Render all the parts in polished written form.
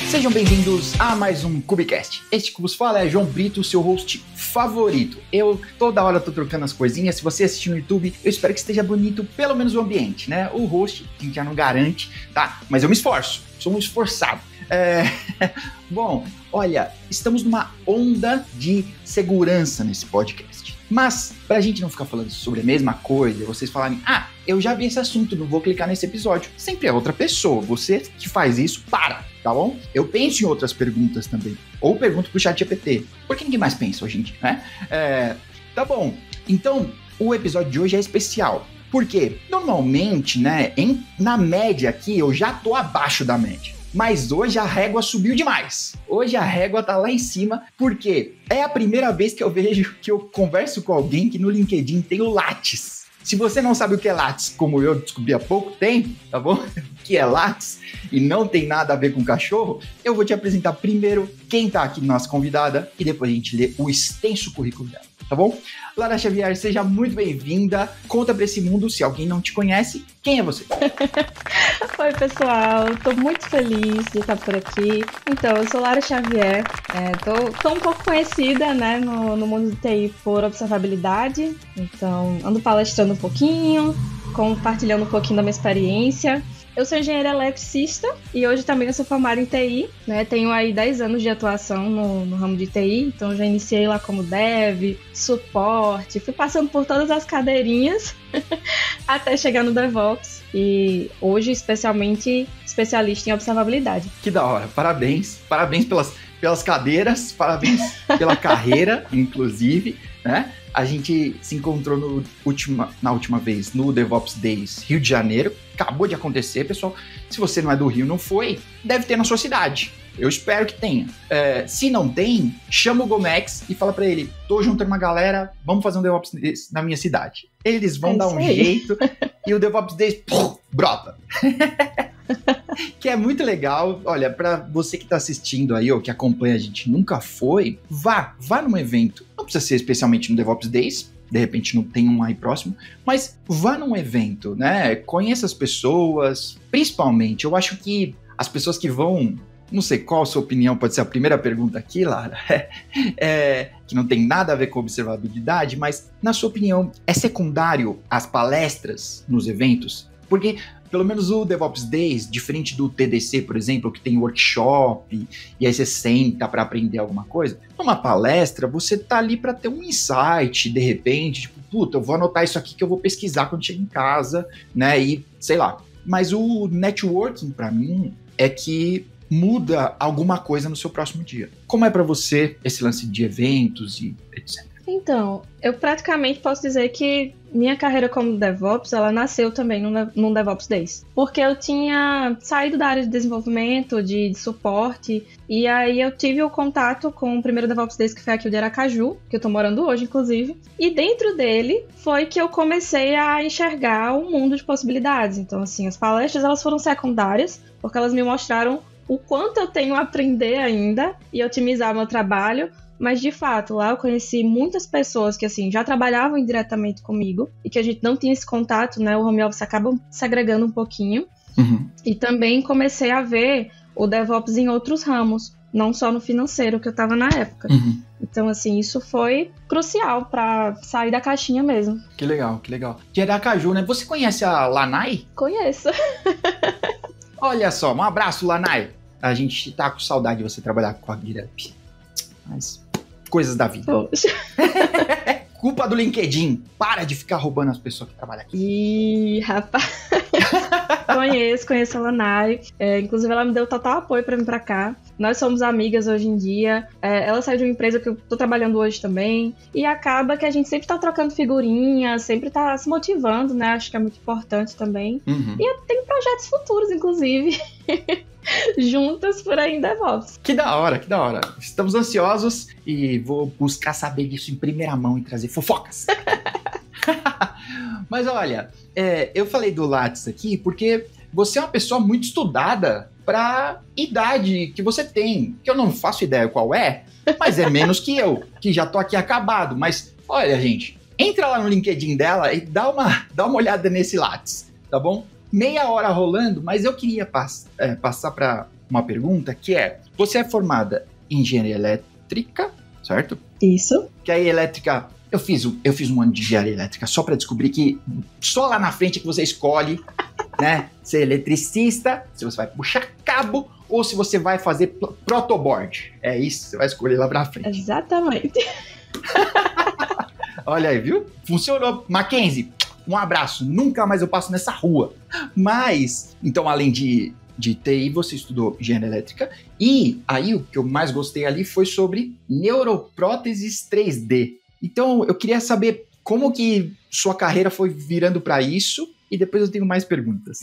Sejam bem-vindos a mais um Cubicast. Este que vos fala é João Brito, seu host favorito. Eu toda hora tô trocando as coisinhas. Se você assistir no YouTube, eu espero que esteja bonito, pelo menos o ambiente, né? O host, a gente já não garante, tá? Mas eu me esforço, sou um esforçado. Bom, olha, estamos numa onda de segurança nesse podcast. Mas, pra gente não ficar falando sobre a mesma coisa, vocês falarem, eu já vi esse assunto, não vou clicar nesse episódio. Sempre é outra pessoa, você que faz isso, para, tá bom? Eu penso em outras perguntas também. Ou pergunto pro ChatGPT. Por que ninguém mais pensa hoje em dia, né? Tá bom, então o episódio de hoje é especial. Por quê? Normalmente, né, na média aqui, eu já tô abaixo da média. Mas hoje a régua subiu demais. Hoje a régua tá lá em cima, porque é a primeira vez que eu vejo que eu converso com alguém que no LinkedIn tem o Lattes. Se você não sabe o que é Lattes, como eu descobri há pouco tempo, tá bom? O que é Lattes e não tem nada a ver com cachorro, eu vou te apresentar primeiro quem tá aqui, nossa convidada, e depois a gente lê o extenso currículo dela, tá bom? Lara Xavier, seja muito bem-vinda. Conta pra esse mundo, se alguém não te conhece, quem é você? Oi, pessoal. Tô muito feliz de estar por aqui. Então, eu sou Lara Xavier. Tô um pouco conhecida, né, no mundo do TI por observabilidade. Então, ando palestrando um pouquinho, compartilhando um pouquinho da minha experiência. Eu sou engenheira eletricista e hoje também eu sou formada em TI, né? Tenho aí 10 anos de atuação no ramo de TI, então já iniciei lá como dev, suporte, fui passando por todas as cadeirinhas até chegar no DevOps e hoje especialmente especialista em observabilidade. Que da hora, parabéns pelas cadeiras, parabéns pela carreira, inclusive, né? A gente se encontrou na última vez no DevOps Days Rio de Janeiro. Acabou de acontecer, pessoal. Se você não é do Rio, não foi, deve ter na sua cidade. Eu espero que tenha. Se não tem, chama o Gomex e fala pra ele, tô juntando uma galera, vamos fazer um DevOps Days na minha cidade. Eles vão dar um jeito e o DevOps Days brota. Que é muito legal. Olha, pra você que tá assistindo aí ou que acompanha a gente nunca foi, vá num evento. Não precisa ser especialmente no DevOps Days, de repente não tem um aí próximo, mas vá num evento, né? Conheça as pessoas, principalmente, eu acho que as pessoas que vão, não sei qual a sua opinião, pode ser a primeira pergunta aqui, Lara, que não tem nada a ver com observabilidade, mas na sua opinião, é secundário as palestras nos eventos? Porque pelo menos o DevOps Days, diferente do TDC, por exemplo, que tem workshop, e aí você senta para aprender alguma coisa, numa palestra, você tá ali para ter um insight, de repente, tipo, puta, eu vou anotar isso aqui que eu vou pesquisar quando chegar em casa, né, e sei lá. Mas o networking, para mim, é que muda alguma coisa no seu próximo dia. Como é para você esse lance de eventos e etc? Então, eu praticamente posso dizer que minha carreira como DevOps, ela nasceu também num DevOps Days. Porque eu tinha saído da área de desenvolvimento, de suporte, e aí eu tive o contato com o primeiro DevOps Days, que foi aqui o de Aracaju, que eu tô morando hoje, inclusive. E dentro dele foi que eu comecei a enxergar um mundo de possibilidades. Então, assim, as palestras, elas foram secundárias, porque elas me mostraram o quanto eu tenho a aprender ainda e otimizar meu trabalho. Mas, de fato, lá eu conheci muitas pessoas que, assim, já trabalhavam indiretamente comigo e que a gente não tinha esse contato, né? O home office acaba segregando um pouquinho. Uhum. E também comecei a ver o DevOps em outros ramos, não só no financeiro, que eu estava na época. Uhum. Então, assim, isso foi crucial para sair da caixinha mesmo. Que legal, que legal. De Aracaju, né? Você conhece a Lanai? Conheço. Olha só, um abraço, Lanai. A gente tá com saudade de você trabalhar com a GitHub. Mas coisas da vida. Poxa. Culpa do LinkedIn. Para de ficar roubando as pessoas que trabalham aqui. Ih, rapaz. Conheço a Lanai. Inclusive, ela me deu total apoio pra vir pra cá. Nós somos amigas hoje em dia. Ela saiu de uma empresa que eu tô trabalhando hoje também. E acaba que a gente sempre tá trocando figurinhas, sempre tá se motivando, né? Acho que é muito importante também. Uhum. E eu tenho projetos futuros, inclusive. Juntas por aí em DevOps. Que da hora, que da hora. Estamos ansiosos e vou buscar saber disso em primeira mão e trazer fofocas. Mas olha, eu falei do Lattes aqui porque você é uma pessoa muito estudada para idade que você tem, que eu não faço ideia qual é, mas é menos que eu, que já tô aqui acabado. Mas olha, gente, entra lá no LinkedIn dela e dá uma olhada nesse Lattes, tá bom? Meia hora rolando, mas eu queria passar para uma pergunta que é, você é formada em engenharia elétrica, certo? Isso. Que aí elétrica, eu fiz um ano de engenharia elétrica só para descobrir que só lá na frente que você escolhe, né, ser eletricista, se você vai puxar cabo ou se você vai fazer protoboard. É isso, você vai escolher lá pra frente. Exatamente. Olha aí, viu? Funcionou. Mackenzie, um abraço. Nunca mais eu passo nessa rua. Mas, então, além de TI, você estudou engenharia elétrica. E aí, o que eu mais gostei ali foi sobre neuropróteses 3D. Então, eu queria saber como que sua carreira foi virando para isso. E depois eu tenho mais perguntas.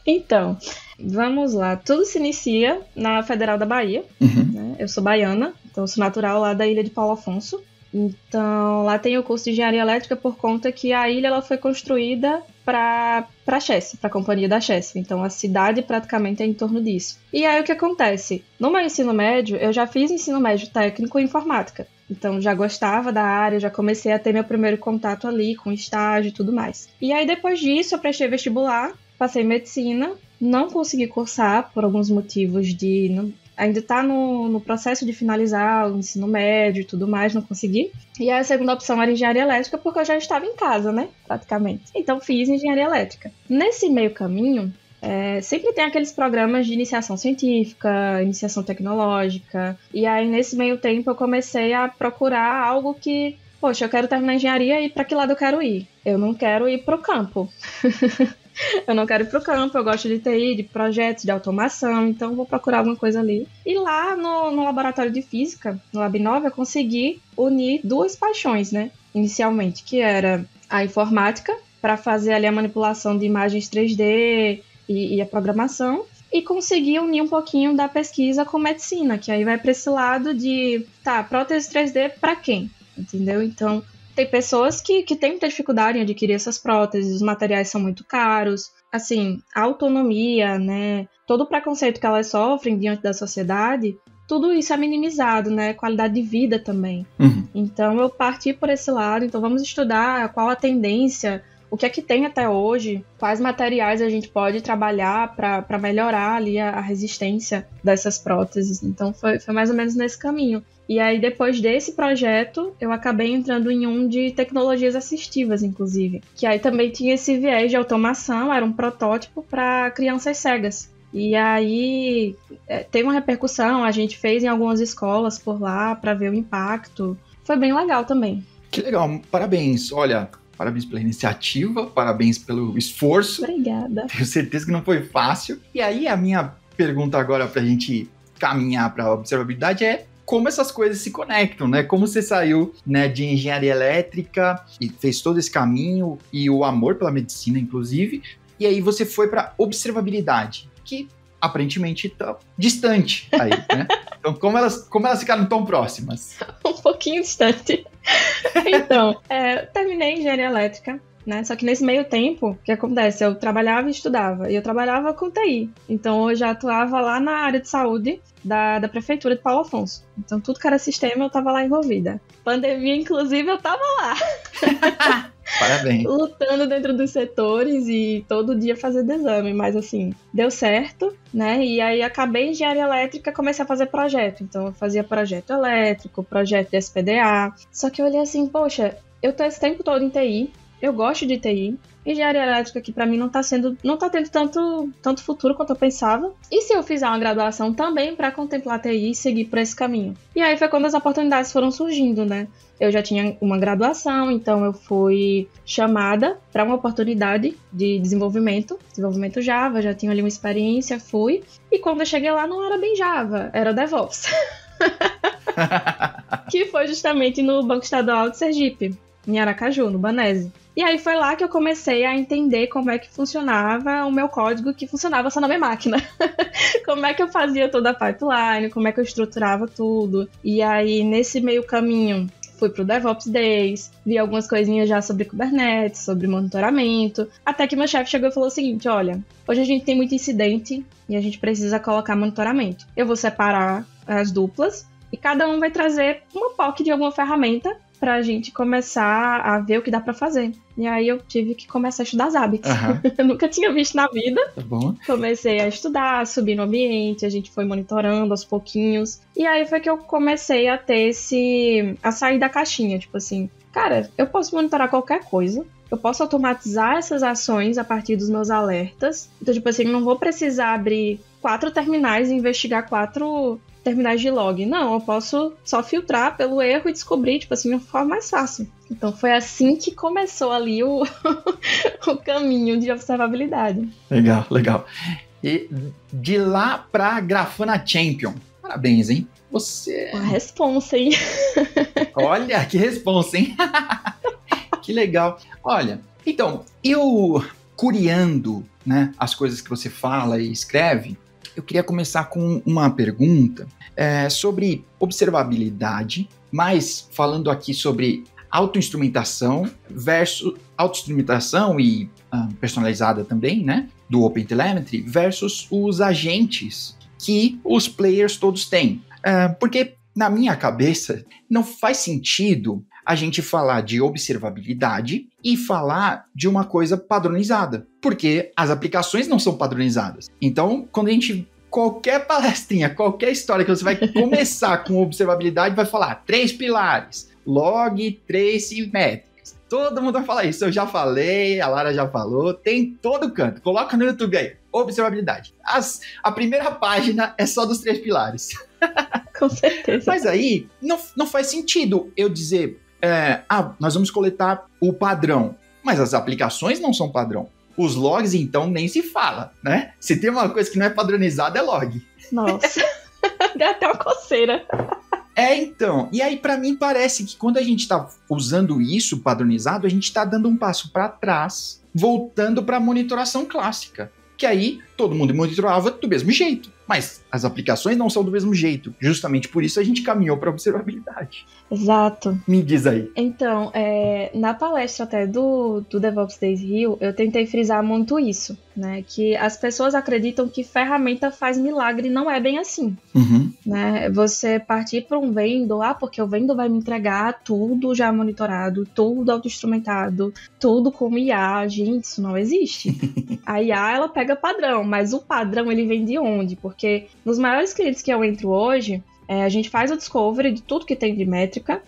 Então, vamos lá. Tudo se inicia na Federal da Bahia. Né? Eu sou baiana, então eu sou natural lá da ilha de Paulo Afonso. Então, lá tem o curso de engenharia elétrica por conta que a ilha ela foi construída para a Chesf, para a companhia da Chesf. Então, a cidade praticamente é em torno disso. E aí, o que acontece? No meu ensino médio, eu já fiz ensino médio técnico em informática. Então, já gostava da área, já comecei a ter meu primeiro contato ali com estágio e tudo mais. E aí, depois disso, eu prestei vestibular, passei medicina, não consegui cursar por alguns motivos de... ainda está no processo de finalizar o ensino médio e tudo mais, não consegui. E aí a segunda opção era engenharia elétrica, porque eu já estava em casa, né, praticamente. Então fiz engenharia elétrica. Nesse meio caminho, sempre tem aqueles programas de iniciação científica, iniciação tecnológica. E aí nesse meio tempo eu comecei a procurar algo que, poxa, eu quero terminar a engenharia e para que lado eu quero ir? Eu não quero ir para o campo. Eu não quero ir pro campo, eu gosto de TI, de projetos, de automação, então vou procurar alguma coisa ali. E lá no laboratório de física, no Lab 9, eu consegui unir duas paixões, né? Inicialmente, que era a informática, para fazer ali a manipulação de imagens 3D e a programação, e consegui unir um pouquinho da pesquisa com medicina, que aí vai para esse lado de, prótese 3D para quem? Entendeu? Então... tem pessoas que têm muita dificuldade em adquirir essas próteses, os materiais são muito caros, assim, a autonomia, né, todo o preconceito que elas sofrem diante da sociedade, tudo isso é minimizado, né, qualidade de vida também. Então eu parti por esse lado, então vamos estudar qual a tendência, o que é que tem até hoje, quais materiais a gente pode trabalhar para melhorar ali a resistência dessas próteses. Então foi mais ou menos nesse caminho. E aí, depois desse projeto, eu acabei entrando em um de tecnologias assistivas, inclusive. Que aí também tinha esse viés de automação, era um protótipo para crianças cegas. E aí, teve uma repercussão, a gente fez em algumas escolas por lá para ver o impacto. Foi bem legal também. Que legal, parabéns. Olha, parabéns pela iniciativa, parabéns pelo esforço. Obrigada. Tenho certeza que não foi fácil. E aí, a minha pergunta agora pra gente caminhar pra observabilidade é como essas coisas se conectam, né? Como você saiu, né, de engenharia elétrica e fez todo esse caminho e o amor pela medicina, inclusive, e aí você foi para observabilidade, que aparentemente tá distante aí, né? Então, como elas ficaram tão próximas? Um pouquinho distante. Então, terminei engenharia elétrica, né? Só que nesse meio tempo, o que acontece? Eu trabalhava e estudava, e eu trabalhava com TI. Então, eu já atuava lá na área de saúde da prefeitura de Paulo Afonso. Então, tudo que era sistema, eu estava lá envolvida. Pandemia, inclusive, eu estava lá. Parabéns. Lutando dentro dos setores e todo dia fazendo exame, mas assim, deu certo, né? E aí acabei em engenharia elétrica, comecei a fazer projeto. Então, eu fazia projeto elétrico, projeto de SPDA. Só que eu olhei assim, poxa, eu tô esse tempo todo em TI, eu gosto de TI. Engenharia elétrica que pra mim não tá tendo tanto futuro quanto eu pensava. E se eu fizer uma graduação também pra contemplar TI e seguir por esse caminho? E aí foi quando as oportunidades foram surgindo, né? Eu já tinha uma graduação, então eu fui chamada para uma oportunidade de desenvolvimento Java, já tinha ali uma experiência, fui. E quando eu cheguei lá não era bem Java, era DevOps. Que foi justamente no Banco Estadual de Sergipe, em Aracaju, no Banese. E aí foi lá que eu comecei a entender como é que funcionava o meu código, que funcionava só na minha máquina. Como é que eu fazia toda a pipeline, como é que eu estruturava tudo. E aí, nesse meio caminho, fui pro DevOps Days, vi algumas coisinhas já sobre Kubernetes, sobre monitoramento, até que meu chefe chegou e falou o seguinte, olha, hoje a gente tem muito incidente e a gente precisa colocar monitoramento. Eu vou separar as duplas e cada um vai trazer uma POC de alguma ferramenta pra gente começar a ver o que dá pra fazer. E aí eu tive que começar a estudar Zabbix. Eu nunca tinha visto na vida. Tá bom. Comecei a estudar, subir no ambiente, a gente foi monitorando aos pouquinhos. E aí foi que eu comecei a ter a sair da caixinha, tipo assim, cara, eu posso monitorar qualquer coisa. Eu posso automatizar essas ações a partir dos meus alertas. Então, tipo assim, não vou precisar abrir 4 terminais e investigar 4 terminais de log. Não, eu posso só filtrar pelo erro e descobrir, tipo assim, de uma forma mais fácil. Então, foi assim que começou ali o caminho de observabilidade. Legal, legal. E de lá pra Grafana Champion. Parabéns, hein? Você... Uma responsa, hein? Olha, que responsa, hein? Que legal. Olha, então, eu curiando, né, as coisas que você fala e escreve, eu queria começar com uma pergunta sobre observabilidade, mas falando aqui sobre autoinstrumentação versus autoinstrumentação e personalizada também, né, do OpenTelemetry versus os agentes que os players todos têm. Porque na minha cabeça não faz sentido a gente falar de observabilidade e falar de uma coisa padronizada, porque as aplicações não são padronizadas. Então, quando a gente, qualquer palestrinha, qualquer história que você vai começar com observabilidade, vai falar 3 pilares, log, trace e métricas. Todo mundo vai falar isso, eu já falei, a Lara já falou, tem todo canto. Coloca no YouTube aí, observabilidade. A primeira página é só dos 3 pilares. Com certeza. Mas aí, não faz sentido eu dizer... nós vamos coletar o padrão, mas as aplicações não são padrão. Os logs, então, nem se fala, né? Se tem uma coisa que não é padronizada, é log. Nossa, deu até uma coceira. Então, e aí pra mim parece que quando a gente tá usando isso padronizado, a gente tá dando um passo para trás, voltando pra monitoração clássica, que aí todo mundo monitorava do mesmo jeito. Mas as aplicações não são do mesmo jeito. Justamente por isso a gente caminhou para observabilidade. Exato. Me diz aí. Então, na palestra até do DevOps Days Rio, eu tentei frisar muito isso, né? Que as pessoas acreditam que ferramenta faz milagre, não é bem assim. Uhum. Né? Você partir para um vendor, porque o vendor vai me entregar tudo já monitorado, tudo auto-instrumentado, tudo com IA. Gente, isso não existe. A IA, ela pega padrão, mas o padrão, ele vem de onde? Porque nos maiores clientes que eu entro hoje, a gente faz o discovery de tudo que tem de métrica,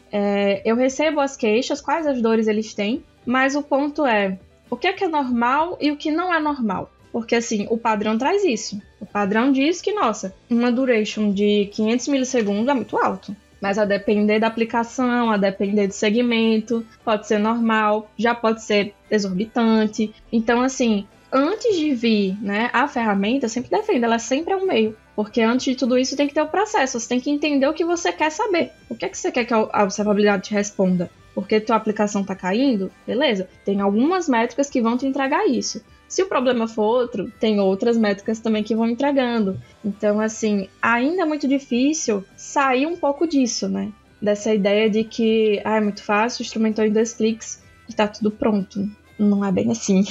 eu recebo as queixas, quais as dores eles têm, mas o ponto é, o que é normal e o que não é normal? Porque, assim, o padrão traz isso. O padrão diz que, nossa, uma duration de 500 milissegundos é muito alto. Mas a depender da aplicação, a depender do segmento, pode ser normal, já pode ser exorbitante. Então, assim, antes de vir, né, a ferramenta, eu sempre defendo, ela sempre é um meio. Porque antes de tudo isso tem que ter o processo, você tem que entender o que você quer saber. O que é que você quer que a observabilidade te responda? Porque tua aplicação está caindo? Beleza, tem algumas métricas que vão te entregar isso. Se o problema for outro, tem outras métricas também que vão entregando. Então, assim, ainda é muito difícil sair um pouco disso, né? Dessa ideia de que é muito fácil, instrumentou em 2 cliques e tá tudo pronto. Não é bem assim.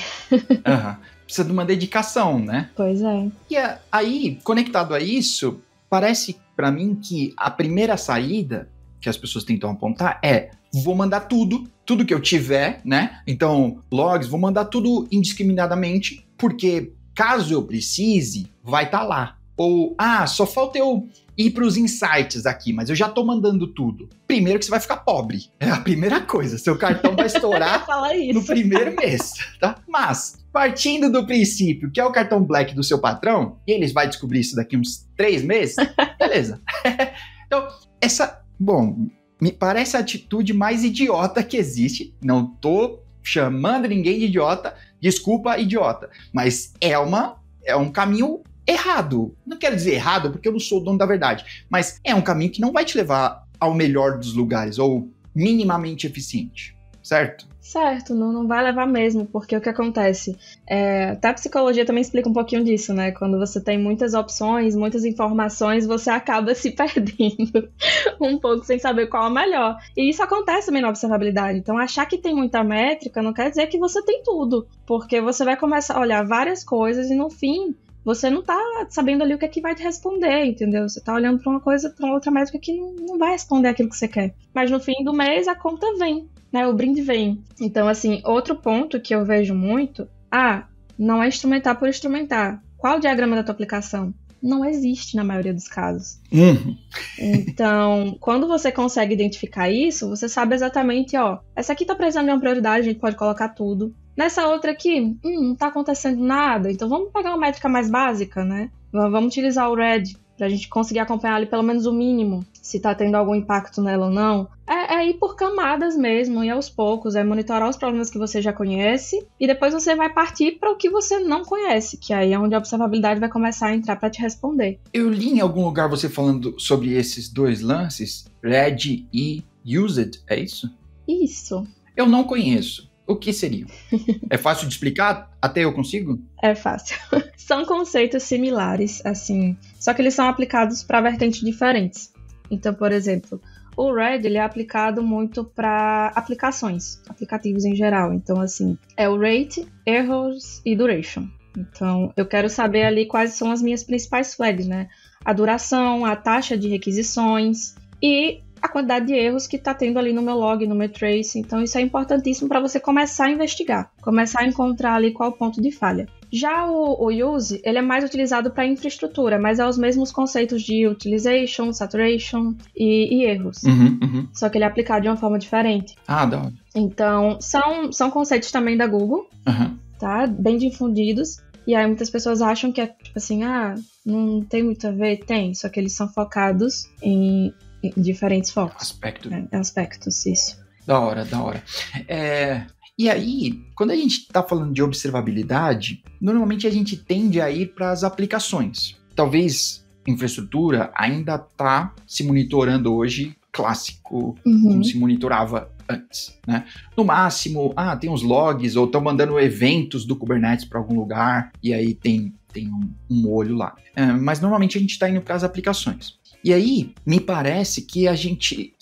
Precisa de uma dedicação, né? Pois é. E aí, conectado a isso, parece pra mim que a primeira saída que as pessoas tentam apontar vou mandar tudo que eu tiver, né? Então, logs, vou mandar tudo indiscriminadamente, porque caso eu precise, vai estar lá. Ou, só falta eu ir para os insights aqui, mas eu já tô mandando tudo. Primeiro que você vai ficar pobre. É a primeira coisa. Seu cartão vai estourar no primeiro mês, tá? Mas, partindo do princípio que é o cartão Black do seu patrão, e eles vão descobrir isso daqui uns 3 meses, beleza. Então, me parece a atitude mais idiota que existe. Não tô chamando ninguém de idiota. Desculpa, idiota. Mas é um caminho errado. Não quero dizer errado porque eu não sou o dono da verdade. Mas é um caminho que não vai te levar ao melhor dos lugares ou minimamente eficiente. Certo? Certo, não vai levar mesmo, porque o que acontece? Até a psicologia também explica um pouquinho disso, né? Quando você tem muitas opções, muitas informações, você acaba se perdendo um pouco sem saber qual é a melhor. E isso acontece também na observabilidade. Então, achar que tem muita métrica não quer dizer que você tem tudo, porque você vai começar a olhar várias coisas e no fim você não tá sabendo ali o que é que vai te responder, entendeu? Você tá olhando pra uma coisa, pra uma outra métrica que não vai responder aquilo que você quer. Mas no fim do mês a conta vem, né? O brinde vem. Então, assim, outro ponto que eu vejo muito, não é instrumentar por instrumentar. Qual o diagrama da tua aplicação? Não existe na maioria dos casos. Então, quando você consegue identificar isso, você sabe exatamente, essa aqui tá precisando de uma prioridade, a gente pode colocar tudo. Nessa outra aqui, não tá acontecendo nada, então vamos pegar uma métrica mais básica, né? Vamos utilizar o RED pra gente conseguir acompanhar ali pelo menos o mínimo, se tá tendo algum impacto nela ou não. É ir por camadas mesmo, e aos poucos, é monitorar os problemas que você já conhece, e depois você vai partir para o que você não conhece, que aí é onde a observabilidade vai começar a entrar para te responder. Eu li em algum lugar você falando sobre esses dois lances, RED e USED, é isso? Isso. Eu não conheço. O que seria? É fácil de explicar? Até eu consigo? É fácil. São conceitos similares, assim, só que eles são aplicados para vertentes diferentes. Então, por exemplo, o RED ele é aplicado muito para aplicações, aplicativos em geral. Então, assim, é o Rate, Errors e Duration. Então, eu quero saber ali quais são as minhas principais flags, né? A duração, a taxa de requisições e a quantidade de erros que está tendo ali no meu log, no meu trace. Então, isso é importantíssimo para você começar a investigar, começar a encontrar ali qual o ponto de falha. Já o use, ele é mais utilizado para infraestrutura, mas é os mesmos conceitos de utilization, saturation e erros. Só que ele é aplicado de uma forma diferente. Da hora. Então, são conceitos também da Google, tá? Bem difundidos. E aí muitas pessoas acham que é tipo assim, não tem muito a ver. Tem, só que eles são focados em diferentes focos. Aspectos, isso. Da hora. E aí, quando a gente está falando de observabilidade, normalmente a gente tende a ir para as aplicações. Talvez infraestrutura ainda está se monitorando hoje clássico, como se monitorava antes, né? No máximo, tem uns logs ou estão mandando eventos do Kubernetes para algum lugar e aí tem um olho lá. Mas normalmente a gente está indo para as aplicações. E aí, me parece que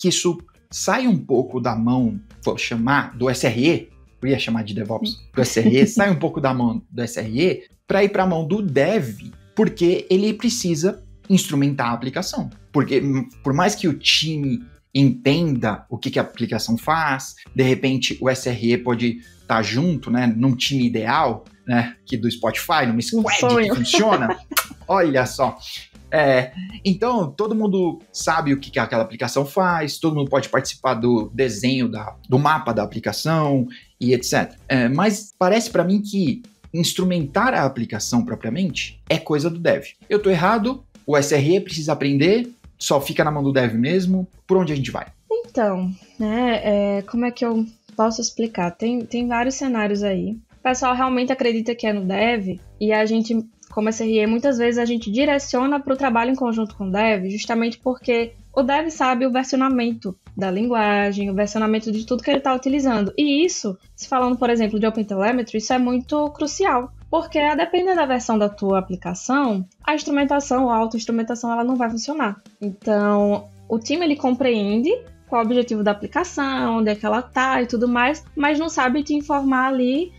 isso sai um pouco da mão, vou chamar, do SRE, eu ia chamar de DevOps, do SRE, sai um pouco da mão do SRE para ir para a mão do Dev, porque ele precisa instrumentar a aplicação. Porque por mais que o time entenda o que a aplicação faz, de repente o SRE pode estar junto, né, num time ideal, né, que do Spotify, numa squad que funciona. Olha só. Então, todo mundo sabe o que aquela aplicação faz, todo mundo pode participar do desenho do mapa da aplicação e etc. Mas parece para mim que instrumentar a aplicação propriamente é coisa do dev. Eu tô errado, o SRE precisa aprender, só fica na mão do dev mesmo. Por onde a gente vai? Então, né, como é que eu posso explicar? Tem vários cenários aí. O pessoal realmente acredita que é no dev e a gente, como SRE, muitas vezes a gente direciona para o trabalho em conjunto com o dev, justamente porque o dev sabe o versionamento da linguagem, o versionamento de tudo que ele está utilizando. E isso, se falando, por exemplo, de OpenTelemetry, isso é muito crucial, porque a depender da versão da tua aplicação, a instrumentação ou a auto-instrumentação ela não vai funcionar. Então, o time ele compreende qual é o objetivo da aplicação, onde é que ela está e tudo mais, mas não sabe te informar ali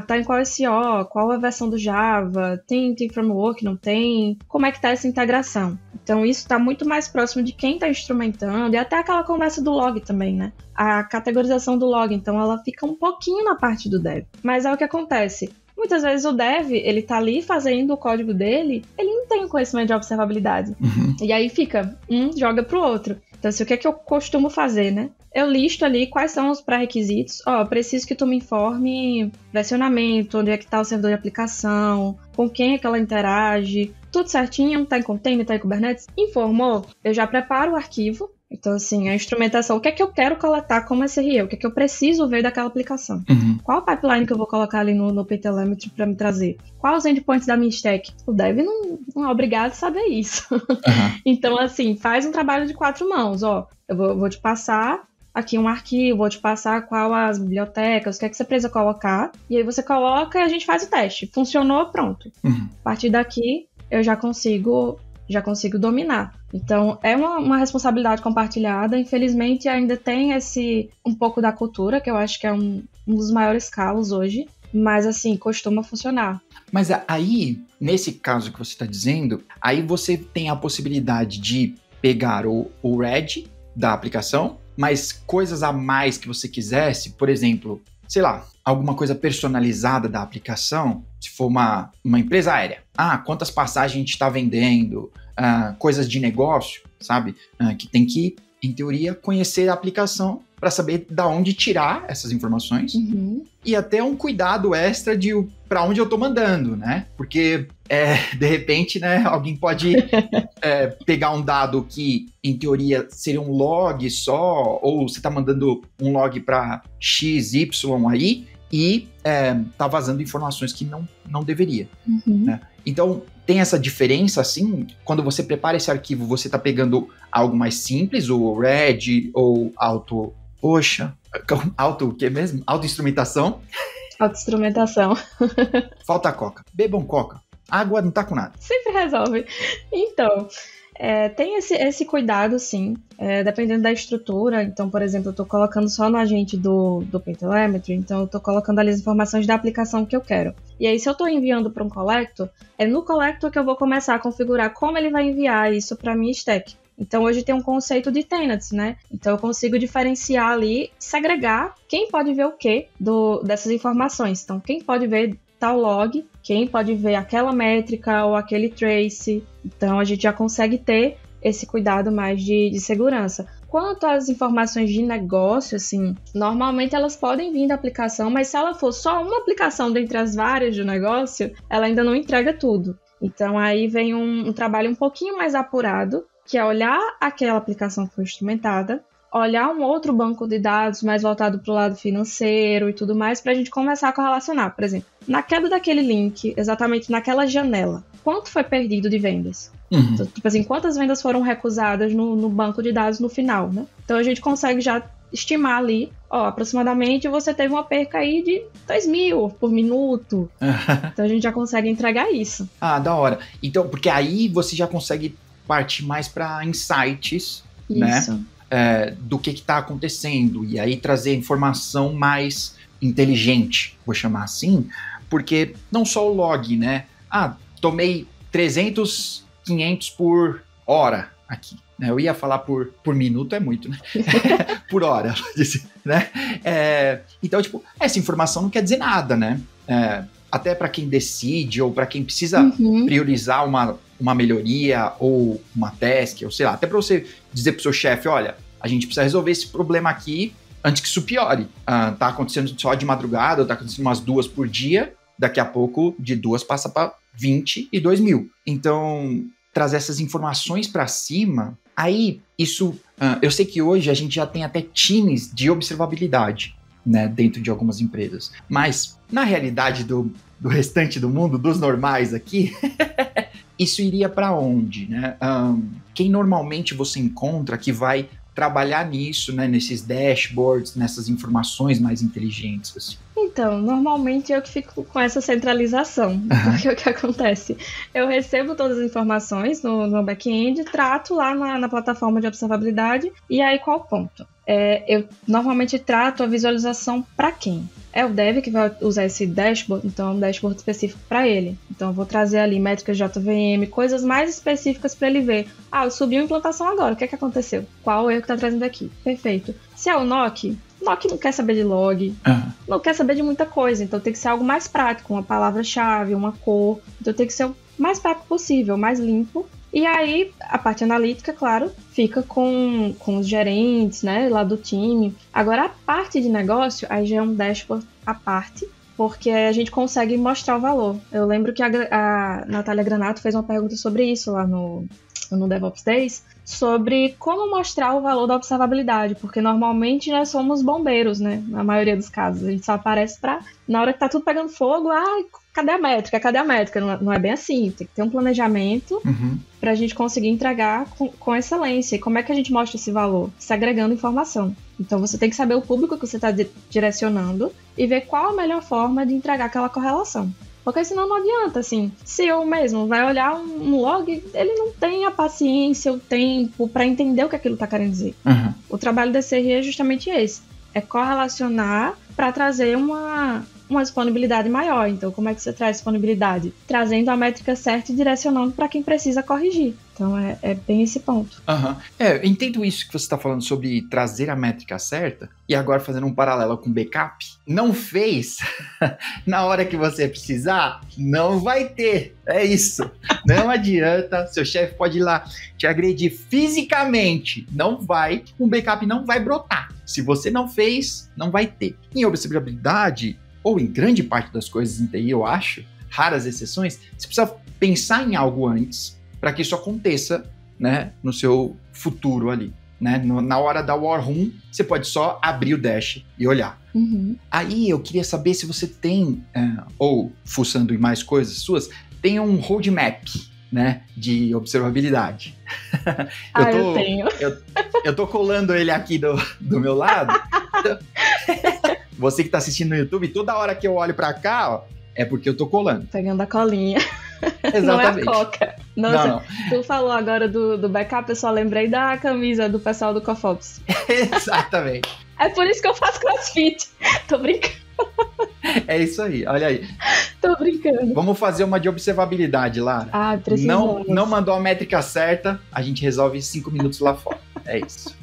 tá em qual SO, qual é a versão do Java, tem framework, não tem, como é que tá essa integração. Então isso está muito mais próximo de quem está instrumentando e até aquela conversa do log também, né? A categorização do log, então ela fica um pouquinho na parte do dev. Mas é o que acontece. Muitas vezes o dev, ele tá ali fazendo o código dele, ele não tem conhecimento de observabilidade. E aí fica, joga pro outro. Então, assim, o que é que eu costumo fazer, né? Eu listo ali quais são os pré-requisitos. Preciso que tu me informe versionamento, onde é que tá o servidor de aplicação, com quem é que ela interage, tudo certinho, tá em container, tá em Kubernetes. Informou, eu já preparo o arquivo. Então, assim, a instrumentação, o que é que eu quero coletar como SRE? O que é que eu preciso ver daquela aplicação? Qual o pipeline que eu vou colocar ali no OpenTelemetry para me trazer? Quais os endpoints da minha stack? O dev não é obrigado a saber isso. Então, assim, faz um trabalho de 4 mãos. Eu vou te passar aqui um arquivo, vou te passar qual as bibliotecas, o que é que você precisa colocar. E aí você coloca e a gente faz o teste. Funcionou, pronto. A partir daqui, eu já consigo dominar. Então, é uma responsabilidade compartilhada. Infelizmente, ainda tem um pouco da cultura, que eu acho que é um dos maiores calos hoje. mas assim, costuma funcionar. Mas aí, nesse caso que você está dizendo, aí você tem a possibilidade de pegar o RED da aplicação, mas coisas a mais que você quisesse, por exemplo, sei lá, alguma coisa personalizada da aplicação, se for uma empresa aérea. Quantas passagens a gente está vendendo, coisas de negócio, sabe? Que tem que, em teoria, conhecer a aplicação para saber da onde tirar essas informações. E até um cuidado extra de para onde eu estou mandando, né? Porque, de repente, né, alguém pode pegar um dado que, em teoria, seria um log só, ou você está mandando um log para XY aí, e tá vazando informações que não deveria. Né? Então, tem essa diferença, assim, quando você prepara esse arquivo, você está pegando algo mais simples, o RED ou o que mesmo? Autoinstrumentação. Autoinstrumentação. Falta coca. Bebam coca. Água não tá com nada. Sempre resolve. Então, tem esse cuidado, sim, dependendo da estrutura. Então, por exemplo, eu estou colocando só no agente do OpenTelemetry, então eu estou colocando ali as informações da aplicação que eu quero. E aí, se eu estou enviando para um collector, é no collector que eu vou começar a configurar como ele vai enviar isso para a minha stack. Então, hoje tem um conceito de tenants, né? Então, eu consigo diferenciar ali, segregar quem pode ver o quê dessas informações. Então, quem pode ver tal log, quem pode ver aquela métrica ou aquele trace. Então, a gente já consegue ter esse cuidado mais de segurança. Quanto às informações de negócio, assim, normalmente elas podem vir da aplicação, mas se ela for só uma aplicação dentre as várias do negócio, ela ainda não entrega tudo. Então, aí vem um trabalho um pouquinho mais apurado, que é olhar aquela aplicação que foi instrumentada, olhar um outro banco de dados mais voltado para o lado financeiro e tudo mais, para a gente começar a correlacionar. Por exemplo, na queda daquele link, exatamente naquela janela, quanto foi perdido de vendas? Então, tipo assim, quantas vendas foram recusadas no banco de dados no final, né? Então a gente consegue já estimar ali, aproximadamente você teve uma perca aí de 2.000 por minuto. Então a gente já consegue entregar isso. Da hora. Então, porque aí você já consegue partir mais para insights, isso. Né? Do que está acontecendo, e aí trazer informação mais inteligente, vou chamar assim, porque não só o log, né? Tomei 300, 500 por hora aqui. Eu ia falar por minuto, é muito, né? Por hora, né? Então, tipo, essa informação não quer dizer nada, né? Até para quem decide ou para quem precisa priorizar uma melhoria ou uma task, ou sei lá, até para você dizer pro seu chefe, olha, a gente precisa resolver esse problema aqui antes que isso piore. Tá acontecendo só de madrugada, ou tá acontecendo umas 2 por dia, daqui a pouco de 2 passa para 22 mil. Então, trazer essas informações para cima, aí isso, eu sei que hoje a gente já tem até times de observabilidade, né, dentro de algumas empresas, mas na realidade do restante do mundo, dos normais aqui, isso iria para onde, né? Quem normalmente você encontra que vai trabalhar nisso, né, nesses dashboards, nessas informações mais inteligentes, assim? Então, normalmente eu que fico com essa centralização, porque o que acontece? Eu recebo todas as informações no back-end, trato lá na plataforma de observabilidade, e aí qual o ponto? Eu normalmente trato a visualização para quem? É o dev que vai usar esse dashboard, então é um dashboard específico para ele. Então eu vou trazer ali métricas de JVM, coisas mais específicas para ele ver. Eu subi uma implantação agora, o que é que aconteceu? Qual o erro que está trazendo aqui? Perfeito. Se é o NOC não quer saber de log, não quer saber de muita coisa, então tem que ser algo mais prático, uma palavra-chave, uma cor, então tem que ser o mais prático possível, mais limpo. E aí, a parte analítica, claro, fica com os gerentes, né, lá do time. Agora, a parte de negócio, aí já é um dashboard à parte, porque a gente consegue mostrar o valor. Eu lembro que a Natália Granato fez uma pergunta sobre isso lá no DevOps Days, sobre como mostrar o valor da observabilidade, porque normalmente nós somos bombeiros, né, na maioria dos casos. A gente só aparece na hora que tá tudo pegando fogo, cadê a métrica? Cadê a métrica? Não é bem assim, tem que ter um planejamento para a gente conseguir entregar com excelência. E como é que a gente mostra esse valor? Segregando informação. Então você tem que saber o público que você está direcionando e ver qual a melhor forma de entregar aquela correlação. Porque senão não adianta, assim, se eu mesmo vai olhar um log, ele não tem a paciência, o tempo para entender o que aquilo está querendo dizer. O trabalho da CRE é justamente esse, é correlacionar para trazer uma uma disponibilidade maior. Então, como é que você traz disponibilidade? Trazendo a métrica certa e direcionando para quem precisa corrigir. Então, é bem esse ponto. Eu entendo isso que você está falando sobre trazer a métrica certa, e agora fazendo um paralelo com backup. Não fez, na hora que você precisar, não vai ter. É isso. Não adianta, seu chefe pode ir lá te agredir fisicamente. Não vai, um backup não vai brotar. Se você não fez, não vai ter. Em observabilidade, ou em grande parte das coisas em TI, eu acho, raras exceções, você precisa pensar em algo antes, para que isso aconteça, né, no seu futuro ali. Né? Na hora da War Room, você pode só abrir o dash e olhar. Aí eu queria saber se você tem, ou fuçando em mais coisas suas, tem um roadmap, né, de observabilidade. Eu tenho. Eu tô colando ele aqui do meu lado. Então, você que tá assistindo no YouTube, toda hora que eu olho para cá, ó, é porque eu tô colando. Pegando a colinha. Exatamente. Não é a coca. Nossa, não. Tu falou agora do backup, eu só lembrei da camisa do pessoal do CoFops. Exatamente. É por isso que eu faço crossfit. Tô brincando. É isso aí, olha aí. Tô brincando. Vamos fazer uma de observabilidade, Lara. Precisamos. Não mandou a métrica certa, a gente resolve em 5 minutos lá fora. É isso.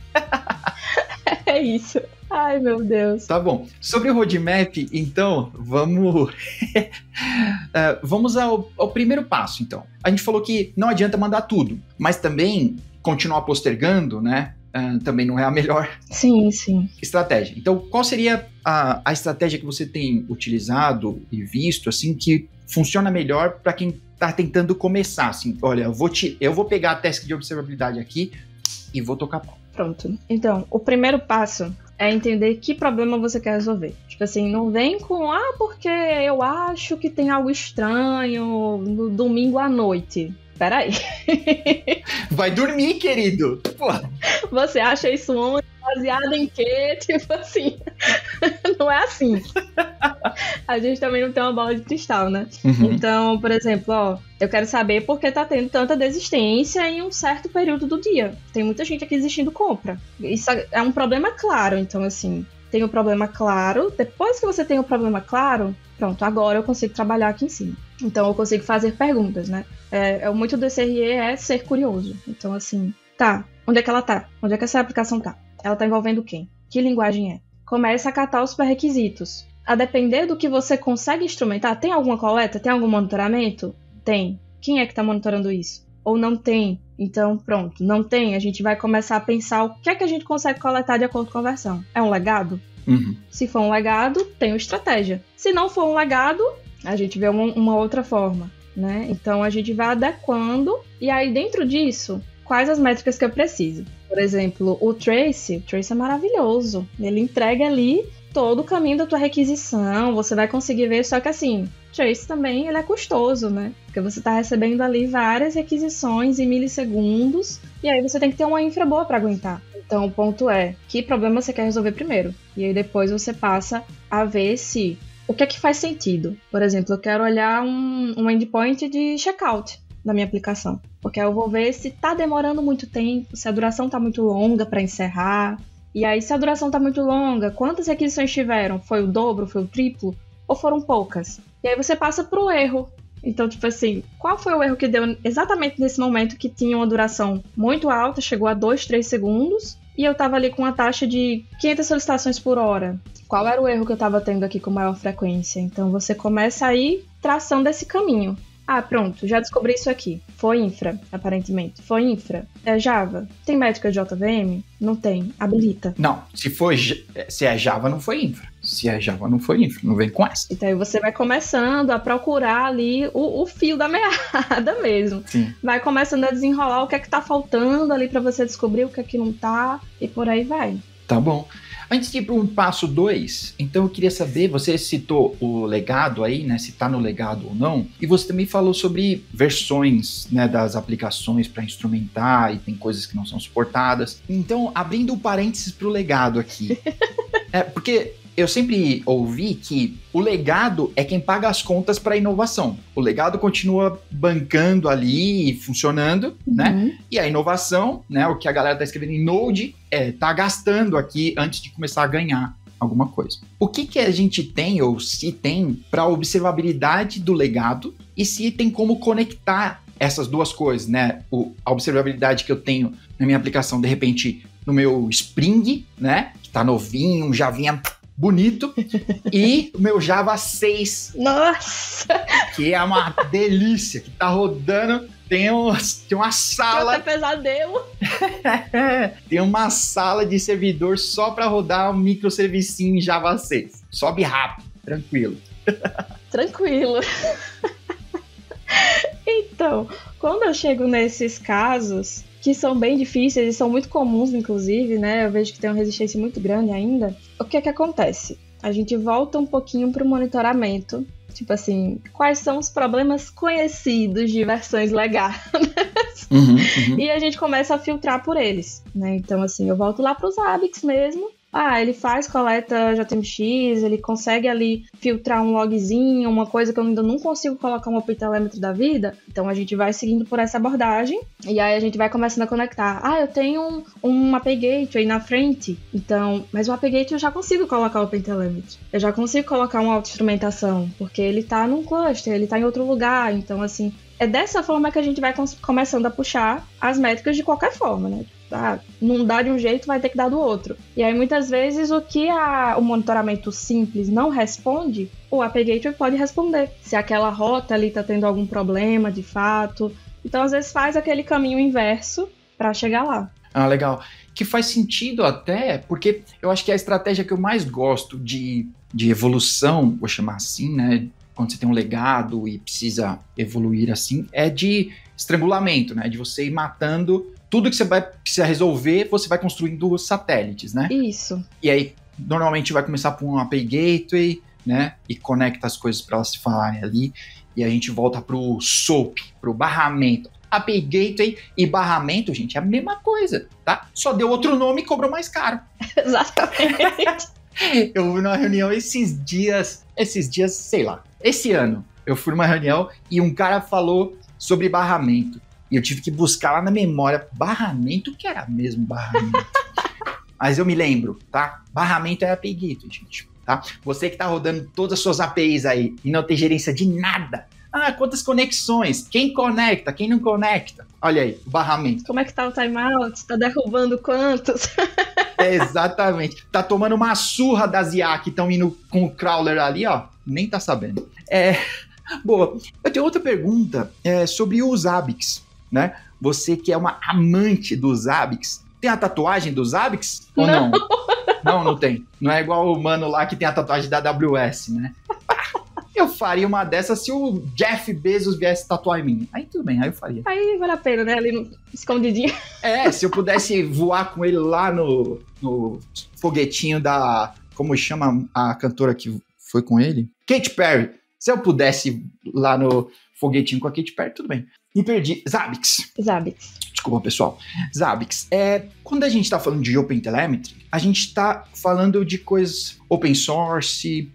É isso. Ai, meu Deus. Tá bom. Sobre o roadmap, então, vamos vamos ao primeiro passo, então. A gente falou que não adianta mandar tudo, mas também continuar postergando, né? Também não é a melhor estratégia. Então, qual seria a estratégia que você tem utilizado e visto, assim, que funciona melhor para quem está tentando começar? Assim, olha, eu vou pegar a task de observabilidade aqui e vou tocar pau. Pronto. Então, o primeiro passo é entender que problema você quer resolver. Tipo assim, não vem com, porque eu acho que tem algo estranho no domingo à noite. Peraí. Vai dormir, querido. Pô. Você acha isso onde? Baseado em quê? Tipo assim. Não é assim. A gente também não tem uma bola de cristal, né? Então, por exemplo, eu quero saber por que tá tendo tanta desistência em um certo período do dia. Tem muita gente aqui desistindo compra. Isso é um problema claro. Então, assim, tem um problema claro. Depois que você tem o problema claro, pronto, agora eu consigo trabalhar aqui em cima. Então, eu consigo fazer perguntas, né? Muito do SRE é ser curioso. Então, assim, onde é que ela tá? Onde é que essa aplicação tá? Ela tá envolvendo quem? Que linguagem é? Começa a catar os pré-requisitos. A depender do que você consegue instrumentar, tem alguma coleta? Tem algum monitoramento? Tem. Quem é que tá monitorando isso? Ou não tem? Então, pronto, não tem. A gente vai começar a pensar o que é que a gente consegue coletar de acordo com a versão. É um legado? Se for um legado, tem uma estratégia. Se não for um legado, a gente vê uma outra forma, né? Então, a gente vai adequando. E aí, dentro disso, quais as métricas que eu preciso? Por exemplo, o Trace é maravilhoso. Ele entrega ali todo o caminho da tua requisição, você vai conseguir ver, só que assim, Trace também ele é custoso, né? Porque você está recebendo ali várias requisições em milissegundos, e aí você tem que ter uma infra boa para aguentar. Então o ponto é, que problema você quer resolver primeiro? E aí depois você passa a ver se o que é que faz sentido. Por exemplo, eu quero olhar um endpoint de checkout da minha aplicação, porque aí eu vou ver se está demorando muito tempo, se a duração está muito longa para encerrar. E aí, se a duração tá muito longa, quantas requisições tiveram? Foi o dobro, foi o triplo? Ou foram poucas? E aí você passa pro erro. Então, tipo assim, qual foi o erro que deu exatamente nesse momento que tinha uma duração muito alta, chegou a 2, 3 segundos, e eu tava ali com uma taxa de 500 solicitações por hora? Qual era o erro que eu tava tendo aqui com maior frequência? Então, você começa aí traçando esse caminho. Pronto, já descobri isso aqui. Foi infra, aparentemente. Foi infra. É Java. Tem métrica de JVM? Não tem. Habilita. Não, se é Java, não foi infra. Se é Java, não foi infra. Não vem com essa. Então aí você vai começando a procurar ali o fio da meada mesmo. Sim. Vai começando a desenrolar o que é que tá faltando ali pra você descobrir o que é que não tá. E por aí vai. Tá bom. Antes de ir para um passo 2, então eu queria saber, você citou o legado aí, né, se está no legado ou não, e você também falou sobre versões, né, das aplicações para instrumentar, e tem coisas que não são suportadas. Então, abrindo um parênteses para o legado aqui, porque eu sempre ouvi que o legado é quem paga as contas para a inovação. O legado continua bancando ali, funcionando, né? E a inovação, né, o que a galera está escrevendo em Node, tá gastando aqui antes de começar a ganhar alguma coisa. O que a gente tem, ou se tem, para observabilidade do legado e se tem como conectar essas duas coisas, né? A observabilidade que eu tenho na minha aplicação, de repente, no meu Spring, né? Que tá novinho, um Javinha bonito, e o meu Java 6. Nossa! Que é uma delícia, que tá rodando, tem uma sala... Até pesadelo. Tem uma sala de servidor só para rodar um microservicinho em Java 6. Sobe rápido, tranquilo. Tranquilo. Então, quando eu chego nesses casos, que são bem difíceis e são muito comuns, inclusive, né? Eu vejo que tem uma resistência muito grande ainda. O que é que acontece? A gente volta um pouquinho para o monitoramento. Tipo assim, quais são os problemas conhecidos de versões legadas? E a gente começa a filtrar por eles, né? Então, assim, eu volto lá para os Zabbix mesmo. Ele faz coleta JMX, ele consegue ali filtrar um logzinho, uma coisa que eu ainda não consigo colocar um OpenTelemetry da vida. Então a gente vai seguindo por essa abordagem e aí a gente vai começando a conectar. Eu tenho um API Gateway na frente, então, mas o API Gateway eu já consigo colocar o OpenTelemetry. Eu já consigo colocar uma auto-instrumentação, porque ele tá num cluster, ele tá em outro lugar. Então, assim, é dessa forma que a gente vai começando a puxar as métricas de qualquer forma, né? Não dá de um jeito, vai ter que dar do outro. E aí, muitas vezes, o que o monitoramento simples não responde, o API Gateway pode responder. Se aquela rota ali está tendo algum problema, de fato. Então, às vezes, faz aquele caminho inverso para chegar lá. Legal. Que faz sentido até, porque eu acho que é a estratégia que eu mais gosto de evolução, vou chamar assim, né? Quando você tem um legado e precisa evoluir assim, é de estrangulamento, né? De você ir matando... Tudo que você vai precisar resolver, você vai construindo satélites, né? Isso. E aí, normalmente vai começar por um API Gateway, né? E conecta as coisas para elas se falarem ali. E a gente volta pro SOAP, pro barramento. API Gateway e barramento, gente, é a mesma coisa, tá? Só deu outro nome e cobrou mais caro. Exatamente. Eu fui numa reunião esses dias, sei lá, esse ano. Eu fui numa reunião e um cara falou sobre barramento. E eu tive que buscar lá na memória, barramento, o que era mesmo barramento? Mas eu me lembro, tá? Barramento é API Gateway, gente, tá? Você que tá rodando todas as suas APIs aí e não tem gerência de nada. Quantas conexões? Quem conecta? Quem não conecta? Olha aí, o barramento. Como é que tá o timeout? Tá derrubando quantos? Exatamente. Tá tomando uma surra das IA que estão indo com o crawler ali, ó. Nem tá sabendo. Boa. Eu tenho outra pergunta sobre os Zabbix. Né? Você que é uma amante dos Zabbix, tem a tatuagem dos Zabbix ou não? Não tem. Não é igual o mano lá que tem a tatuagem da AWS, né? Eu faria uma dessas se o Jeff Bezos viesse tatuar em mim. Aí tudo bem, aí eu faria. Aí vale a pena, né? Ali no escondidinho. Se eu pudesse voar com ele lá no foguetinho da... Como chama a cantora que foi com ele? Katy Perry. Se eu pudesse ir lá no foguetinho com a Katy Perry, tudo bem. Me perdi. Zabbix. Desculpa, pessoal. Zabbix. Quando a gente está falando de OpenTelemetry, a gente está falando de coisas open source,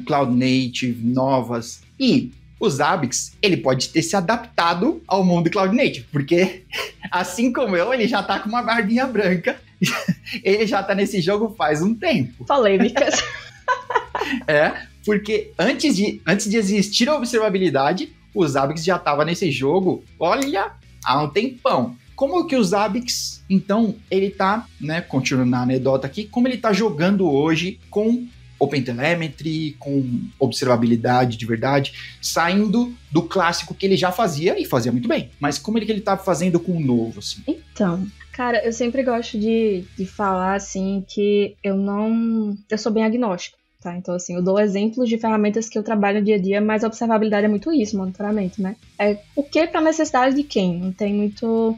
cloud native, novas. E o Zabbix, ele pode ter se adaptado ao mundo cloud native, porque assim como eu, ele já está com uma barbinha branca. Ele já está nesse jogo faz um tempo. Polêmicas. Porque antes de existir a observabilidade, o Zabbix já estava nesse jogo, olha, há um tempão. Como que o Zabbix, então, ele tá, né, continuando na anedota aqui, como ele tá jogando hoje com OpenTelemetry, com observabilidade de verdade, saindo do clássico que ele já fazia, e fazia muito bem. Mas como que ele tá fazendo com o novo, assim? Então, cara, eu sempre gosto de falar, assim, que eu sou bem agnóstico. Tá, então, assim, eu dou exemplos de ferramentas que eu trabalho no dia a dia, mas a observabilidade é muito isso, monitoramento, né? O que para necessidade de quem? Não tem muito...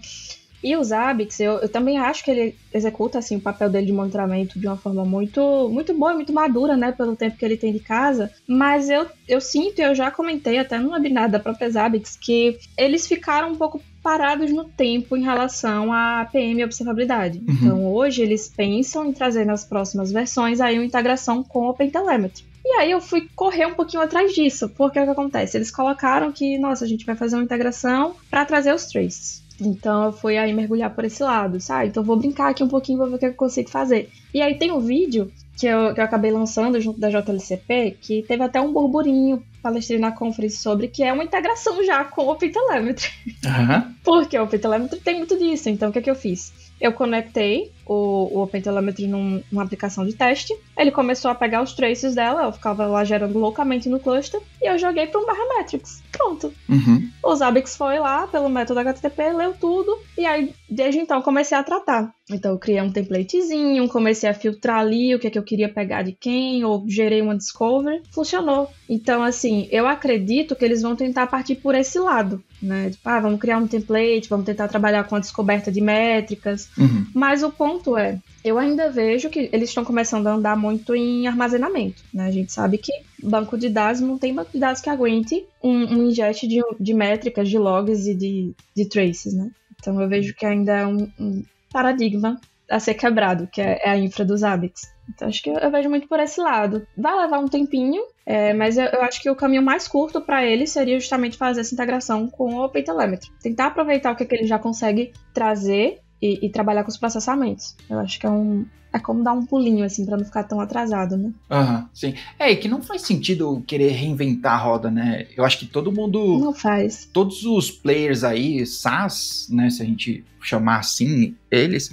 E o Zabbix, eu também acho que ele executa, assim, o papel dele de monitoramento de uma forma muito, muito boa e muito madura, né? Pelo tempo que ele tem de casa. Mas eu sinto, e eu já comentei até no webinar da própria Zabbix, que eles ficaram um pouco parados no tempo em relação à PM e observabilidade. Uhum. Então, hoje, eles pensam em trazer nas próximas versões aí uma integração com o OpenTelemetry. E aí, eu fui correr um pouquinho atrás disso, porque o que acontece? Eles colocaram que, nossa, a gente vai fazer uma integração para trazer os traces. Então, eu fui aí mergulhar por esse lado, sabe? Então, eu vou brincar aqui um pouquinho, vou ver o que eu consigo fazer. E aí, tem um vídeo que eu acabei lançando junto da JLCP, que teve até um burburinho palestrei na conference sobre, que é uma integração já com o OpenTelemetry. Porque o OpenTelemetry tem muito disso. Então, o que é que eu fiz? Eu conectei o OpenTelemetry numa aplicação de teste. Ele começou a pegar os traces dela, eu ficava lá gerando loucamente no cluster, e eu joguei para um Parametrics. Pronto. O Zabbix foi lá pelo método HTTP, leu tudo, e aí, desde então, comecei a tratar. Então, eu criei um templatezinho, comecei a filtrar ali o que é que eu queria pegar de quem, ou gerei uma discovery. Funcionou. Então, assim, eu acredito que eles vão tentar partir por esse lado, né? Tipo, vamos criar um template, vamos tentar trabalhar com a descoberta de métricas. Mas o ponto é, eu ainda vejo que eles estão começando a andar muito em armazenamento, né? A gente sabe que banco de dados não tem banco de dados que aguente um ingest de métricas, de logs e de traces, né? Então eu vejo que ainda é um paradigma a ser quebrado, que é a infra dos Zabbix. Então acho que eu vejo muito por esse lado. Vai levar um tempinho, mas eu acho que o caminho mais curto para ele seria justamente fazer essa integração com o OpenTelemetry. Tentar aproveitar o que ele já consegue trazer e trabalhar com os processamentos. Eu acho que é como dar um pulinho, assim, pra não ficar tão atrasado, né? Sim. E que não faz sentido querer reinventar a roda, né? Eu acho que todo mundo... Não faz. Todos os players aí, SaaS, né, se a gente chamar assim eles,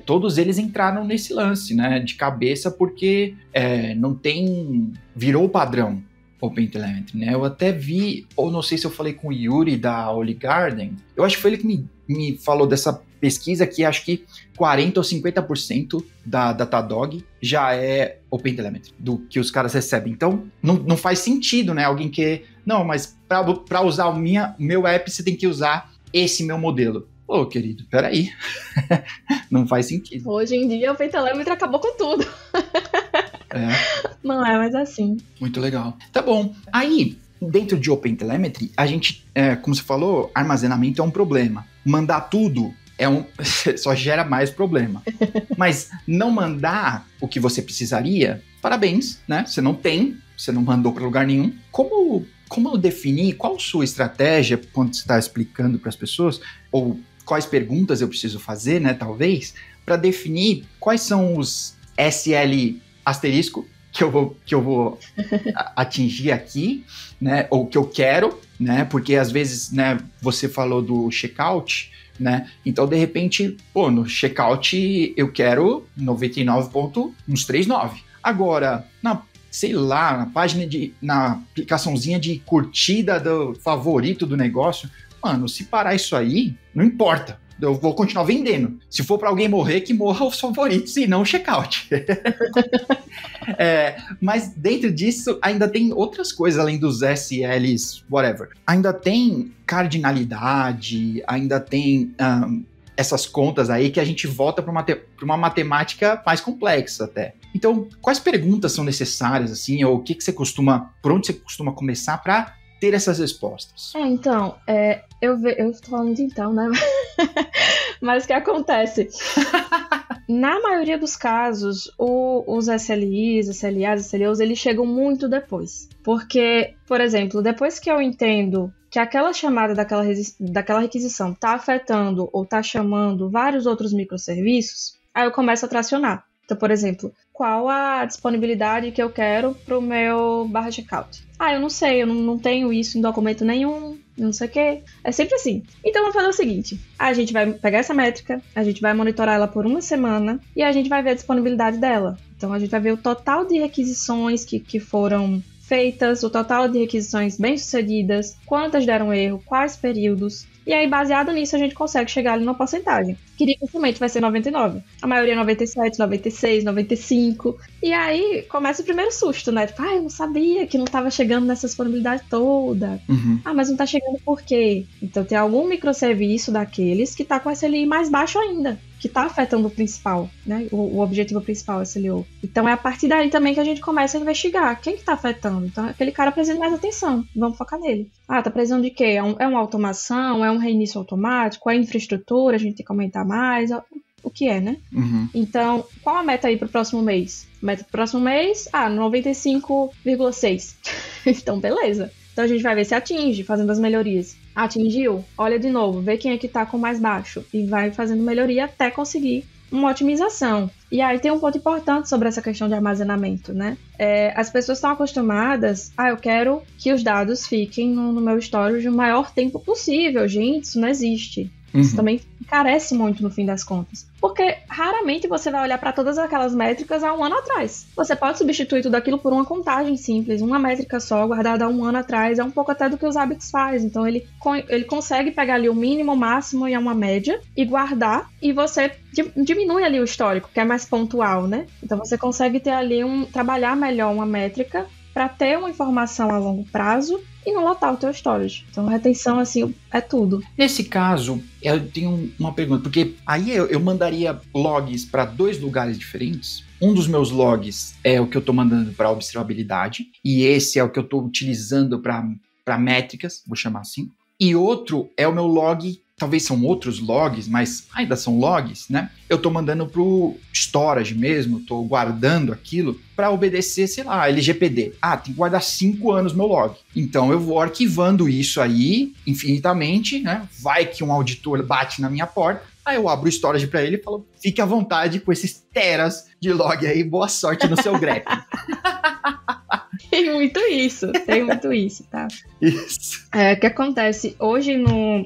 todos eles entraram nesse lance, né, de cabeça, porque não tem... Virou padrão OpenTelemetry, né? Eu até vi, ou não sei se eu falei com o Yuri da Oli Garden, eu acho que foi ele que me falou dessa pesquisa que acho que 40% ou 50% da Datadog já é OpenTelemetry, do que os caras recebem. Então, não faz sentido, né? Alguém que... Não, mas para usar o meu app, você tem que usar esse meu modelo. Ô, querido, peraí. Não faz sentido. Hoje em dia, o OpenTelemetry acabou com tudo. Não é mais assim. Muito legal. Tá bom. Aí, dentro de OpenTelemetry, a gente, como você falou, armazenamento é um problema. Mandar tudo só gera mais problema. Mas não mandar o que você precisaria, parabéns, né? Você não mandou para lugar nenhum. Como definir, qual a sua estratégia quando você está explicando para as pessoas, ou quais perguntas eu preciso fazer, né, talvez, para definir quais são os SL asterisco que eu vou atingir aqui, né, ou que eu quero, né, porque às vezes, né, você falou do checkout, né, então de repente, no checkout eu quero 99.139. Agora, sei lá, na página na aplicaçãozinha de curtida do favorito do negócio, mano, se parar isso aí, não importa. Eu vou continuar vendendo. Se for para alguém morrer, que morra os favoritos e não o checkout. Mas dentro disso, ainda tem outras coisas além dos SLs, whatever. Ainda tem cardinalidade, ainda tem essas contas aí que a gente volta para uma matemática mais complexa até. Então, quais perguntas são necessárias, assim, ou por onde você costuma começar para ter essas respostas? Então, eu tô falando de então, né? Mas o que acontece? Na maioria dos casos, os SLIs, SLAs, SLOs, eles chegam muito depois. Porque, por exemplo, depois que eu entendo que aquela chamada daquela requisição está afetando ou está chamando vários outros microserviços, aí eu começo a tracionar. Então, por exemplo, qual a disponibilidade que eu quero para o meu /checkout? Eu não sei, eu não tenho isso em documento nenhum, não sei o quê. É sempre assim. Então, vamos fazer o seguinte. A gente vai pegar essa métrica, a gente vai monitorar ela por uma semana e a gente vai ver a disponibilidade dela. Então, a gente vai ver o total de requisições que foram feitas, o total de requisições bem-sucedidas, quantas deram erro, quais períodos. E aí, baseado nisso, a gente consegue chegar ali numa porcentagem, que dificilmente vai ser 99. A maioria é 97, 96, 95. E aí, começa o primeiro susto, né? Tipo, eu não sabia que não estava chegando nessa disponibilidade toda. Mas não está chegando por quê? Então, tem algum microserviço daqueles que está com SLI mais baixo ainda, que está afetando o principal, né? O objetivo principal, SLO. Então, é a partir daí também que a gente começa a investigar. Quem que está afetando? Então, aquele cara precisa de mais atenção. Vamos focar nele. Tá precisando de quê? É uma automação? É um reinício automático? É infraestrutura? A gente tem que aumentar mais? O que é, né? Então, qual a meta aí para o próximo mês? Meta para o próximo mês? 95,6. Então, beleza. Então, a gente vai ver se atinge, fazendo as melhorias. Atingiu? Olha de novo, vê quem é que tá com mais baixo. E vai fazendo melhoria até conseguir uma otimização. E aí tem um ponto importante sobre essa questão de armazenamento, né? As pessoas estão acostumadas, eu quero que os dados fiquem no meu storage o maior tempo possível. Gente, isso não existe. Isso também encarece muito no fim das contas. Porque raramente você vai olhar para todas aquelas métricas há um ano atrás. Você pode substituir tudo aquilo por uma contagem simples, uma métrica só, guardada há um ano atrás. É um pouco até do que os Zabbix faz. Então ele consegue pegar ali o mínimo, o máximo e uma média e guardar. E você diminui ali o histórico, que é mais pontual, né? Então você consegue ter ali trabalhar melhor uma métrica para ter uma informação a longo prazo e não lotar o teu storage. Então, retenção, assim, é tudo. Nesse caso, eu tenho uma pergunta, porque aí eu mandaria logs para 2 lugares diferentes. Um dos meus logs é o que eu estou mandando para observabilidade, e esse é o que eu estou utilizando para métricas, vou chamar assim. E outro é o meu log, talvez são outros logs, mas ainda são logs, né? Eu tô mandando pro storage mesmo, tô guardando aquilo para obedecer, sei lá, LGPD. Tem que guardar 5 anos meu log. Então eu vou arquivando isso aí infinitamente, né? Vai que um auditor bate na minha porta, aí eu abro o storage para ele e falo, fique à vontade com esses teras de log aí, boa sorte no seu grep. Tem muito isso, tá? Isso. O que acontece hoje,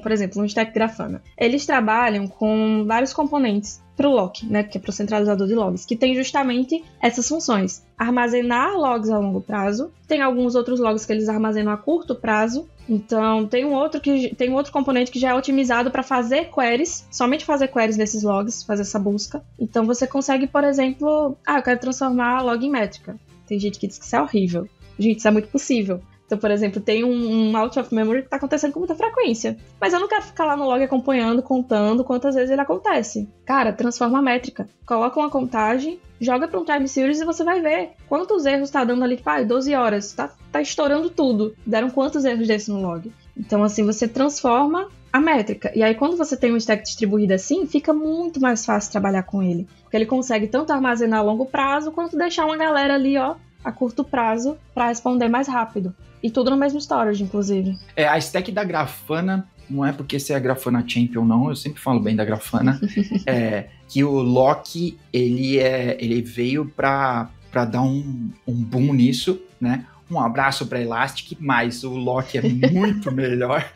por exemplo, no Stack Grafana, eles trabalham com vários componentes para o lock, né, que é para o centralizador de logs, que tem justamente essas funções. Armazenar logs a longo prazo, tem alguns outros logs que eles armazenam a curto prazo, então tem um outro componente que já é otimizado para fazer queries, somente fazer queries nesses logs, fazer essa busca. Então você consegue, por exemplo, eu quero transformar log em métrica. Tem gente que diz que isso é horrível. Gente, isso é muito possível. Então, por exemplo, tem um out of memory que está acontecendo com muita frequência. Mas eu não quero ficar lá no log acompanhando, contando quantas vezes ele acontece. Cara, transforma a métrica. Coloca uma contagem, joga para um time series e você vai ver quantos erros está dando ali. 12 horas. Tá estourando tudo. Deram quantos erros desse no log? Então, assim, você transforma a métrica. E aí, quando você tem um stack distribuído assim, fica muito mais fácil trabalhar com ele. Porque ele consegue tanto armazenar a longo prazo, quanto deixar uma galera ali, a curto prazo, para responder mais rápido. E tudo no mesmo storage, inclusive. A stack da Grafana, não é porque você é a Grafana Champion, não, eu sempre falo bem da Grafana, que o Loki, ele veio para dar um boom nisso, né? Um abraço para Elastic, mas o Loki é muito melhor.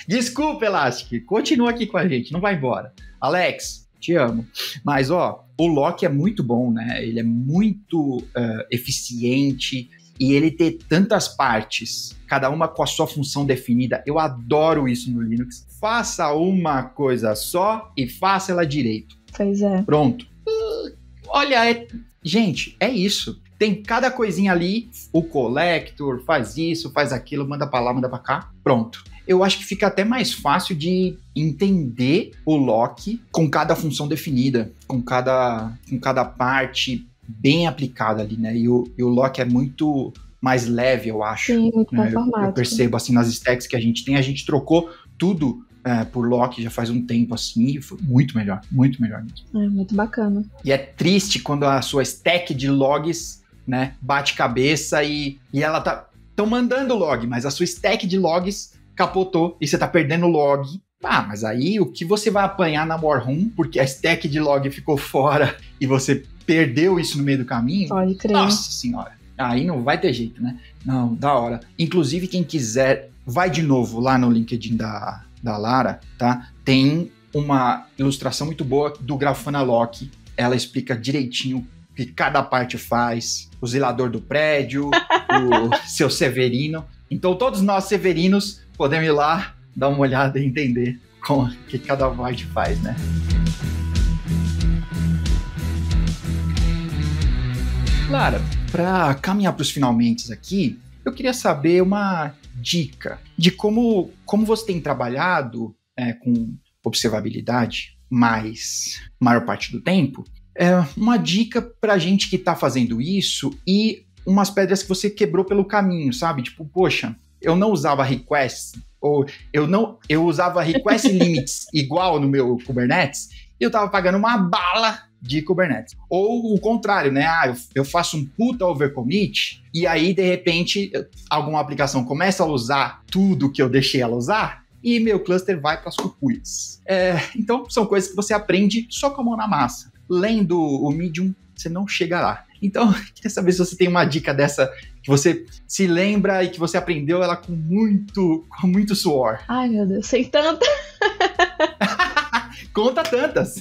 Desculpa, Elastic, continua aqui com a gente, não vai embora. Alex, te amo. Mas, o Loki é muito bom, né? Ele é muito eficiente e ele ter tantas partes, cada uma com a sua função definida. Eu adoro isso no Linux. Faça uma coisa só e faça ela direito. Pois é. Pronto. Olha, gente, é isso. Tem cada coisinha ali, o collector faz isso, faz aquilo, manda pra lá, manda pra cá, pronto. Eu acho que fica até mais fácil de entender o lock com cada função definida, com cada parte bem aplicada ali, né? E o lock é muito mais leve, eu acho. Sim, muito mais formático. Eu percebo, assim, nas stacks que a gente trocou tudo por lock já faz um tempo, assim, e foi muito melhor mesmo. É muito bacana. E é triste quando a sua stack de logs, né, bate cabeça e ela tão mandando log, mas a sua stack de logs capotou e você tá perdendo log. Mas aí o que você vai apanhar na War Room, porque a stack de log ficou fora e você perdeu isso no meio do caminho? Pode crer. Nossa senhora, aí não vai ter jeito, né? Não, da hora. Inclusive, quem quiser, vai de novo lá no LinkedIn da Lara, tá? Tem uma ilustração muito boa do Grafana Lock. Ela explica direitinho o que cada parte faz, o zelador do prédio, o seu Severino. Então, todos nós Severinos podemos ir lá, dar uma olhada e entender o que cada parte faz, né? Lara, para caminhar para os finalmente aqui, eu queria saber uma dica de como você tem trabalhado com observabilidade maior parte do tempo. Uma dica para a gente que está fazendo isso e umas pedras que você quebrou pelo caminho, sabe? Tipo, poxa, eu não usava requests, ou eu usava request limits igual no meu Kubernetes, e eu tava pagando uma bala de Kubernetes. Ou o contrário, né? Eu faço um puta overcommit, e aí, de repente, alguma aplicação começa a usar tudo que eu deixei ela usar, e meu cluster vai para as cucuias. Então, são coisas que você aprende só com a mão na massa. Lendo o Medium, você não chega lá. Então, queria saber se você tem uma dica dessa que você se lembra e que você aprendeu ela com muito suor. Ai, meu Deus, tem tanta... Conta tantas.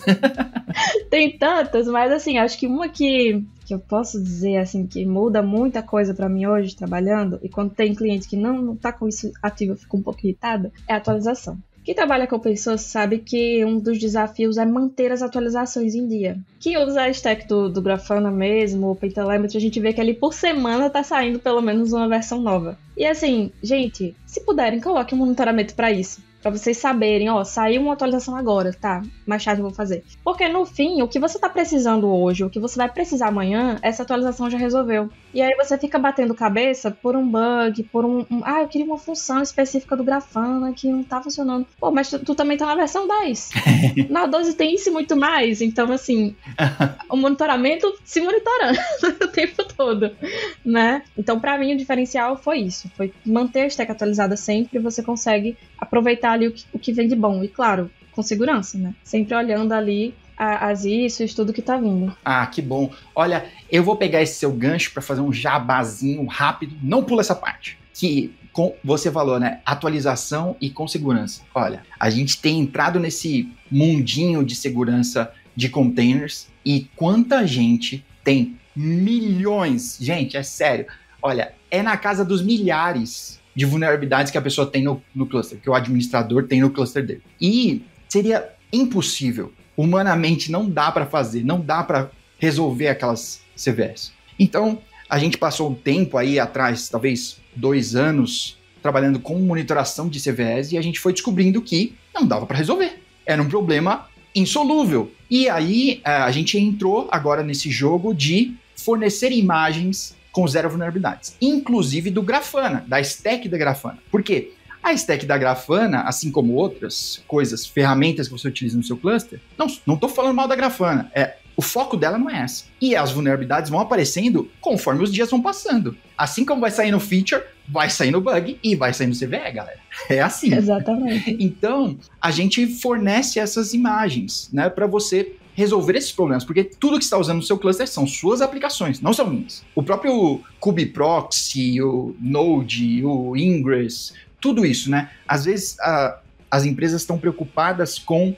Tem tantas, mas assim, acho que uma que eu posso dizer assim, que muda muita coisa pra mim hoje, trabalhando, e quando tem cliente que não tá com isso ativo, eu fico um pouco irritada, é a atualização. Quem trabalha com pessoas sabe que um dos desafios é manter as atualizações em dia. Quem usa a stack do Grafana mesmo, o Pentelemetry, a gente vê que ali por semana tá saindo pelo menos uma versão nova. E assim, gente, se puderem, coloquem um monitoramento pra isso. Pra vocês saberem, saiu uma atualização agora, tá? Mais tarde eu vou fazer. Porque no fim, o que você tá precisando hoje, o que você vai precisar amanhã, essa atualização já resolveu. E aí você fica batendo cabeça por um bug, por eu queria uma função específica do Grafana que não tá funcionando. Pô, mas tu também tá na versão 10. Na 12 tem isso e muito mais. Então, assim, o monitoramento se monitorando o tempo todo, né? Então, pra mim, o diferencial foi isso. Foi manter a stack atualizada sempre e você consegue aproveitar ali o que vem de bom. E, claro, com segurança, né? Sempre olhando ali as ISOs, tudo que tá vindo. Ah, que bom. Olha, eu vou pegar esse seu gancho para fazer um jabazinho rápido. Não pula essa parte. Que você falou, né? Atualização e com segurança. Olha, a gente tem entrado nesse mundinho de segurança de containers e quanta gente tem milhões. Gente, é sério. Olha, é na casa dos milhares de vulnerabilidades que a pessoa tem no cluster, que o administrador tem no cluster dele. E seria impossível, humanamente não dá para fazer, não dá para resolver aquelas CVS. Então, a gente passou um tempo aí atrás, talvez 2 anos, trabalhando com monitoração de CVS e a gente foi descobrindo que não dava para resolver. Era um problema insolúvel. E aí, a gente entrou agora nesse jogo de fornecer imagens com 0 vulnerabilidades, inclusive do Grafana, da stack da Grafana. Por quê? A stack da Grafana, assim como outras coisas, ferramentas que você utiliza no seu cluster, não estou falando mal da Grafana, o foco dela não é essa. E as vulnerabilidades vão aparecendo conforme os dias vão passando. Assim como vai saindo feature, vai saindo bug e vai saindo CVE, galera. É assim. Exatamente. Então, a gente fornece essas imagens, né, para você resolver esses problemas, porque tudo que você está usando no seu cluster são suas aplicações, não são minhas. O próprio kubeproxy, o Node, o Ingress, tudo isso, né? Às vezes as empresas estão preocupadas com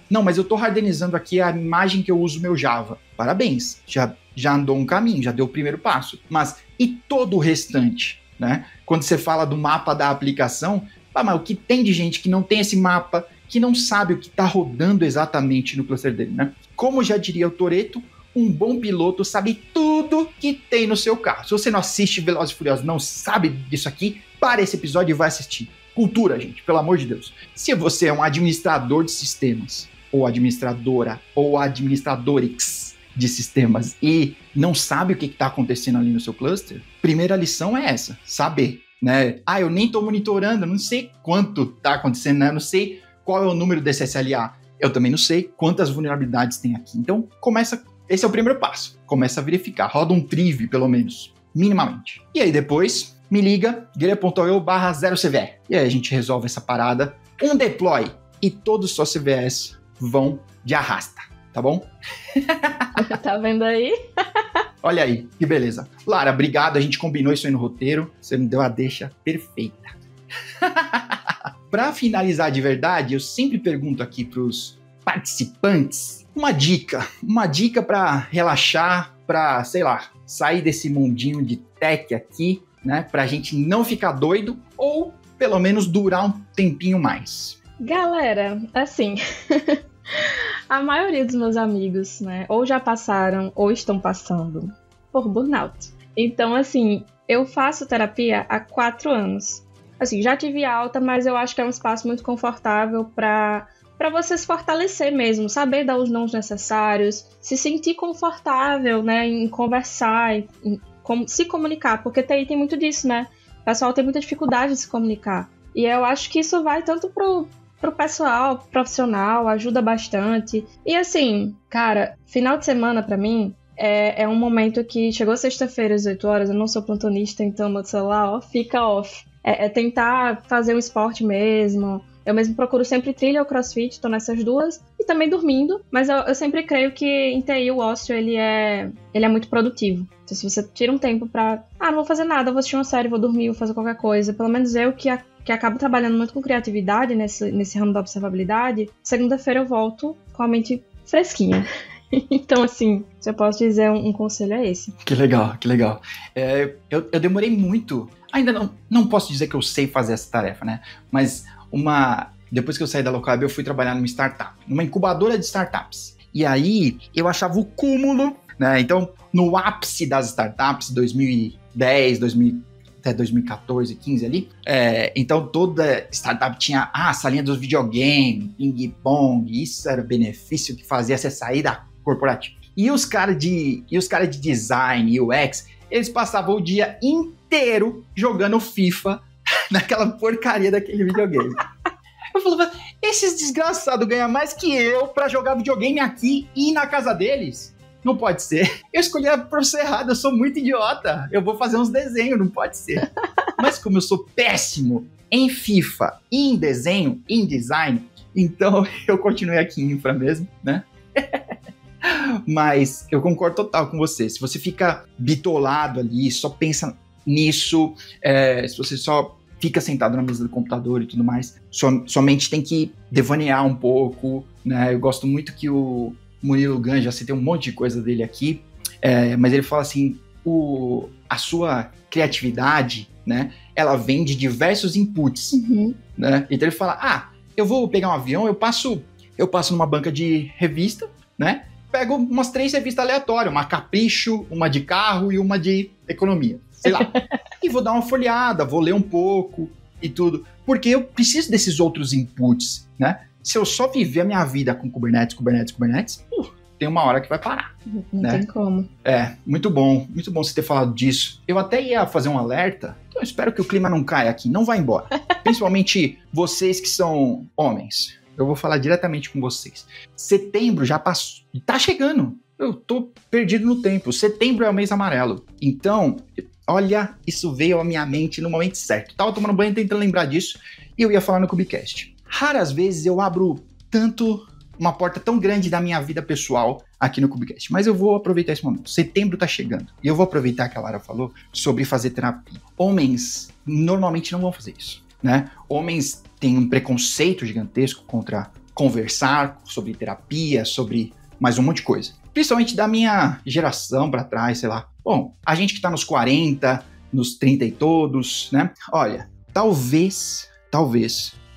não, mas eu estou hardenizando aqui a imagem que eu uso no meu Java. Parabéns, já andou um caminho, já deu o primeiro passo. Mas e todo o restante, né? Quando você fala do mapa da aplicação, mas o que tem de gente que não tem esse mapa, que não sabe o que está rodando exatamente no cluster dele, né? Como já diria o Toretto, um bom piloto sabe tudo que tem no seu carro. Se você não assiste Velozes e Furiosos, não sabe disso aqui, para esse episódio e vai assistir. Cultura, gente, pelo amor de Deus. Se você é um administrador de sistemas, ou administradora, ou administradorix de sistemas, e não sabe o que está acontecendo ali no seu cluster, primeira lição é essa, saber, né? Eu nem estou monitorando, não sei quanto está acontecendo, né? Eu não sei qual é o número desse SLA. Eu também não sei quantas vulnerabilidades tem aqui. Então, esse é o primeiro passo. Começa a verificar. Roda um triv, pelo menos, minimamente. E aí depois, me liga, guerreiro.eu/0cve. E aí a gente resolve essa parada. Um deploy. E todos os seus CVS vão de arrasta. Tá bom? Tá vendo aí? Olha aí, que beleza. Lara, obrigado. A gente combinou isso aí no roteiro. Você me deu a deixa perfeita. Para finalizar de verdade, eu sempre pergunto aqui para os participantes uma dica para relaxar, para, sei lá, sair desse mundinho de tech aqui, né, para a gente não ficar doido ou pelo menos durar um tempinho mais. Galera, assim, a maioria dos meus amigos, né, ou já passaram ou estão passando por burnout. Então, assim, eu faço terapia há 4 anos. Assim, já tive alta, mas eu acho que é um espaço muito confortável para você se fortalecer mesmo, saber dar os nãos necessários, se sentir confortável, né, em conversar, se comunicar, porque tem muito disso, né? O pessoal tem muita dificuldade de se comunicar. E eu acho que isso vai tanto pro pessoal profissional, ajuda bastante. E assim, cara, final de semana pra mim é um momento que chegou sexta-feira às 8 horas, eu não sou plantonista, então meu celular fica off. é tentar fazer um esporte mesmo. Eu mesmo procuro sempre trilha ou crossfit, tô nessas duas. E também dormindo. Mas eu sempre creio que em TI o ócio, ele é muito produtivo. Então, se você tira um tempo pra... não vou fazer nada, vou assistir uma série, vou dormir, vou fazer qualquer coisa. Pelo menos eu que acabo trabalhando muito com criatividade nesse ramo da observabilidade, segunda-feira eu volto com a mente fresquinha. Então, assim, se eu posso dizer um conselho é esse. Que legal, que legal. Eu demorei muito... Ainda não posso dizer que eu sei fazer essa tarefa, né? Mas depois que eu saí da Localweb, eu fui trabalhar numa startup, numa incubadora de startups. E aí, eu achava o cúmulo, né? Então, no ápice das startups, 2010, até 2014, 15 ali, então toda startup tinha a salinha dos videogames, ping-pong, isso era o benefício que fazia você sair da corporativa. E os caras de design, UX, eles passavam o dia inteiro jogando FIFA naquela porcaria daquele videogame. Eu falava, esses desgraçados ganham mais que eu pra jogar videogame aqui e ir na casa deles? Não pode ser. Eu escolhi a profissão errada, eu sou muito idiota. Eu vou fazer uns desenhos, não pode ser. Mas como eu sou péssimo em FIFA, em desenho, em design, então eu continuei aqui em infra mesmo, né? Mas eu concordo total com você. Se você fica bitolado ali, só pensa nisso, se você só fica sentado na mesa do computador e tudo mais, sua mente tem que devanear um pouco, né? Eu gosto muito que o Murilo Gun, já citei um monte de coisa dele aqui, mas ele fala assim, a sua criatividade, né, ela vem de diversos inputs, né? Então ele fala, eu vou pegar um avião, eu passo numa banca de revista, né, pego umas 3 revistas aleatórias, uma Capricho, uma de carro e uma de economia, sei lá, e vou dar uma folheada, vou ler um pouco e tudo, porque eu preciso desses outros inputs, né? Se eu só viver a minha vida com Kubernetes, tem uma hora que vai parar. Não tem como. Muito bom você ter falado disso. Eu até ia fazer um alerta, então eu espero que o clima não caia aqui, não vai embora. Principalmente vocês que são homens. Eu vou falar diretamente com vocês. Setembro já passou, tá chegando. Eu tô perdido no tempo. Setembro é o mês amarelo. Então, olha, isso veio à minha mente no momento certo. Tava tomando banho tentando lembrar disso e eu ia falar no Kubecast. Raras vezes eu abro uma porta tão grande da minha vida pessoal aqui no Kubecast, mas eu vou aproveitar esse momento. Setembro tá chegando e eu vou aproveitar que a Lara falou sobre fazer terapia. Homens normalmente não vão fazer isso, né? Homens têm um preconceito gigantesco contra conversar sobre terapia, sobre mais um monte de coisa. Principalmente da minha geração pra trás, sei lá. Bom, a gente que tá nos 40, nos 30 e todos, né? Olha, talvez,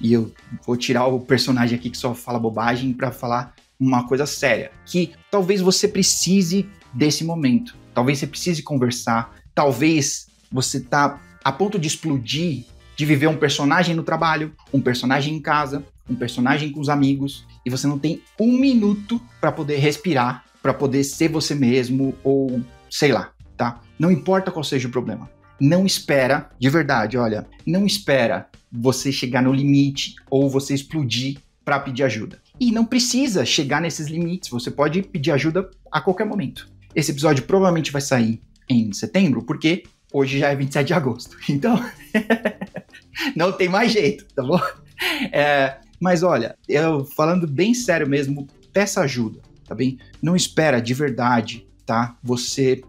e eu vou tirar o personagem aqui que só fala bobagem pra falar uma coisa séria, que talvez você precise desse momento, talvez você precise conversar, talvez você tá a ponto de explodir, de viver um personagem no trabalho, um personagem em casa, um personagem com os amigos, e você não tem um minuto pra poder respirar, pra poder ser você mesmo, ou sei lá, tá? Não importa qual seja o problema. Não espera, de verdade, olha, não espera você chegar no limite ou você explodir para pedir ajuda. E não precisa chegar nesses limites, você pode pedir ajuda a qualquer momento. Esse episódio provavelmente vai sair em setembro, porque hoje já é 27 de agosto. Então, não tem mais jeito, tá bom? Mas olha, eu falando bem sério mesmo, peça ajuda, tá bem? Não espera de verdade, tá? Você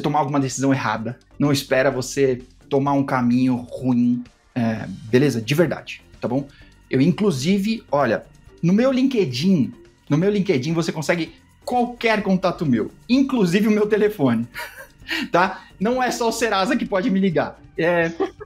tomar alguma decisão errada. Não espera você tomar um caminho ruim. Beleza? De verdade, tá bom? Eu, inclusive, olha, no meu LinkedIn você consegue qualquer contato meu, inclusive o meu telefone, tá? Não é só o Serasa que pode me ligar.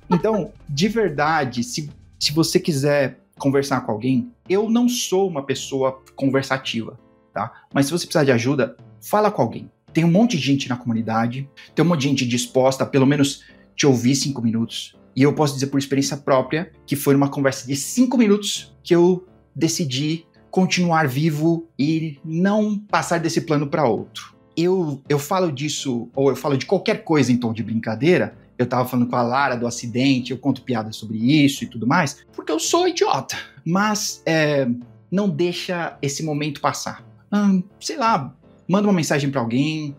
Então, de verdade, se você quiser conversar com alguém, eu não sou uma pessoa conversativa, tá? Mas se você precisar de ajuda, fala com alguém. Tem um monte de gente na comunidade, tem um monte de gente disposta a pelo menos te ouvir 5 minutos. E eu posso dizer por experiência própria que foi numa conversa de 5 minutos que eu decidi continuar vivo e não passar desse plano para outro. Eu falo disso, ou eu falo de qualquer coisa em tom de brincadeira. Eu tava falando com a Lara do acidente, eu conto piadas sobre isso e tudo mais, porque eu sou idiota. Mas não deixa esse momento passar. Sei lá, manda uma mensagem para alguém,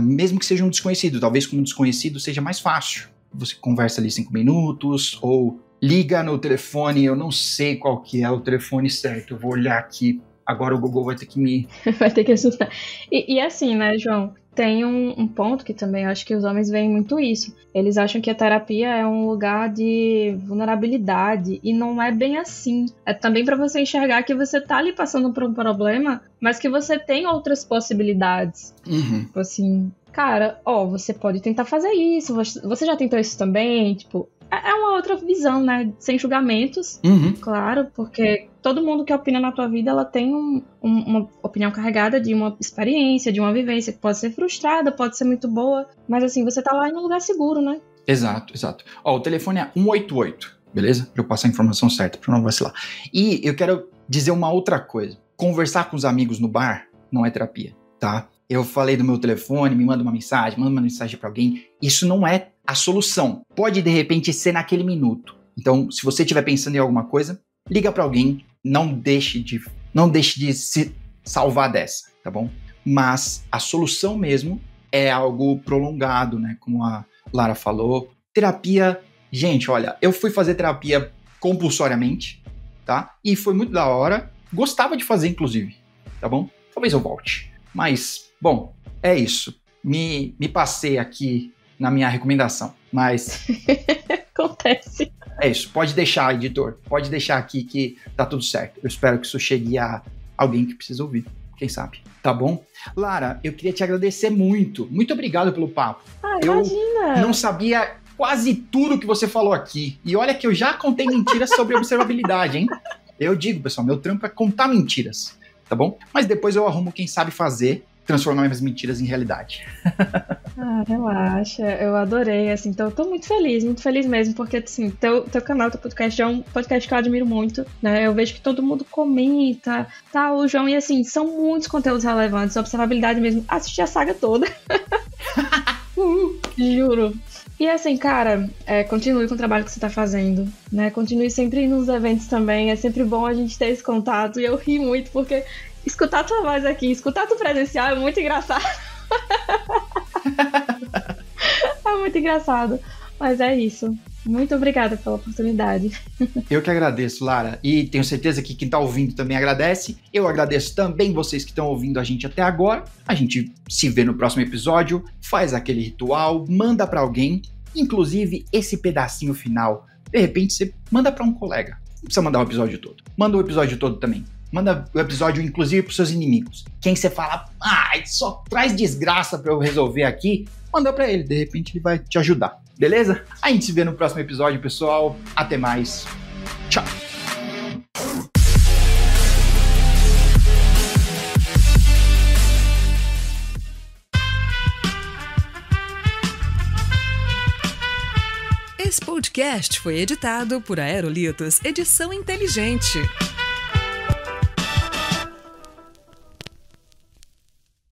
mesmo que seja um desconhecido. Talvez com um desconhecido seja mais fácil, você conversa ali 5 minutos, ou liga no telefone, eu não sei qual que é o telefone certo, eu vou olhar aqui, agora o Google vai ter que me... Vai ter que assustar. E assim, né, João? Tem um ponto que também acho que os homens veem muito isso. Eles acham que a terapia é um lugar de vulnerabilidade e não é bem assim. É também para você enxergar que você tá ali passando por um problema, mas que você tem outras possibilidades. Tipo assim, cara, você pode tentar fazer isso, você já tentou isso também, tipo... É uma outra visão, né? Sem julgamentos, claro, porque todo mundo que opina na tua vida, ela tem uma opinião carregada de uma experiência, de uma vivência, que pode ser frustrada, pode ser muito boa, mas assim, você tá lá em um lugar seguro, né? Exato. O telefone é 188, beleza? Pra eu passar a informação certa, pra não vacilar. E eu quero dizer uma outra coisa. Conversar com os amigos no bar não é terapia, tá? Eu falei do meu telefone, me manda uma mensagem, manda uma mensagem pra alguém. Isso não é a solução. Pode, de repente, ser naquele minuto. Então, se você estiver pensando em alguma coisa, liga pra alguém. Não deixe de se salvar dessa, tá bom? Mas a solução mesmo é algo prolongado, né? Como a Lara falou. Terapia... Gente, olha, eu fui fazer terapia compulsoriamente, tá? E foi muito da hora. Gostava de fazer, inclusive, tá bom? Talvez eu volte. Mas... Bom, é isso. Me passei aqui na minha recomendação, mas... Acontece. É isso. Pode deixar, editor. Pode deixar aqui que tá tudo certo. Eu espero que isso chegue a alguém que precisa ouvir. Quem sabe? Tá bom? Lara, eu queria te agradecer muito. Muito obrigado pelo papo. Imagina! Eu não sabia quase tudo que você falou aqui. E olha que eu já contei mentiras sobre observabilidade, hein? Eu digo, pessoal, meu trampo é contar mentiras. Tá bom? Mas depois eu arrumo quem sabe fazer, transformar minhas mentiras em realidade. Relaxa, eu adorei, assim, então eu tô muito feliz mesmo, porque, assim, teu canal, teu podcast é um podcast que eu admiro muito, né, eu vejo que todo mundo comenta, tá, o João, e assim, são muitos conteúdos relevantes, observabilidade mesmo, assisti a saga toda. Juro. E assim, cara, continue com o trabalho que você tá fazendo, né, continue sempre nos eventos também, é sempre bom a gente ter esse contato, e eu ri muito, porque escutar tua voz aqui, escutar tu presencial é muito engraçado. É muito engraçado. Mas é isso. Muito obrigada pela oportunidade. Eu que agradeço, Lara. E tenho certeza que quem tá ouvindo também agradece. Eu agradeço também vocês que estão ouvindo a gente até agora. A gente se vê no próximo episódio. Faz aquele ritual, manda pra alguém. Inclusive, esse pedacinho final, de repente, você manda pra um colega. Não precisa mandar o episódio todo. Manda o episódio todo também. Manda o episódio, inclusive, pros seus inimigos. Quem você fala, só traz desgraça pra eu resolver aqui, manda pra ele. De repente, ele vai te ajudar. Beleza? A gente se vê no próximo episódio, pessoal. Até mais. Tchau. Esse podcast foi editado por Aerolitos Edição Inteligente.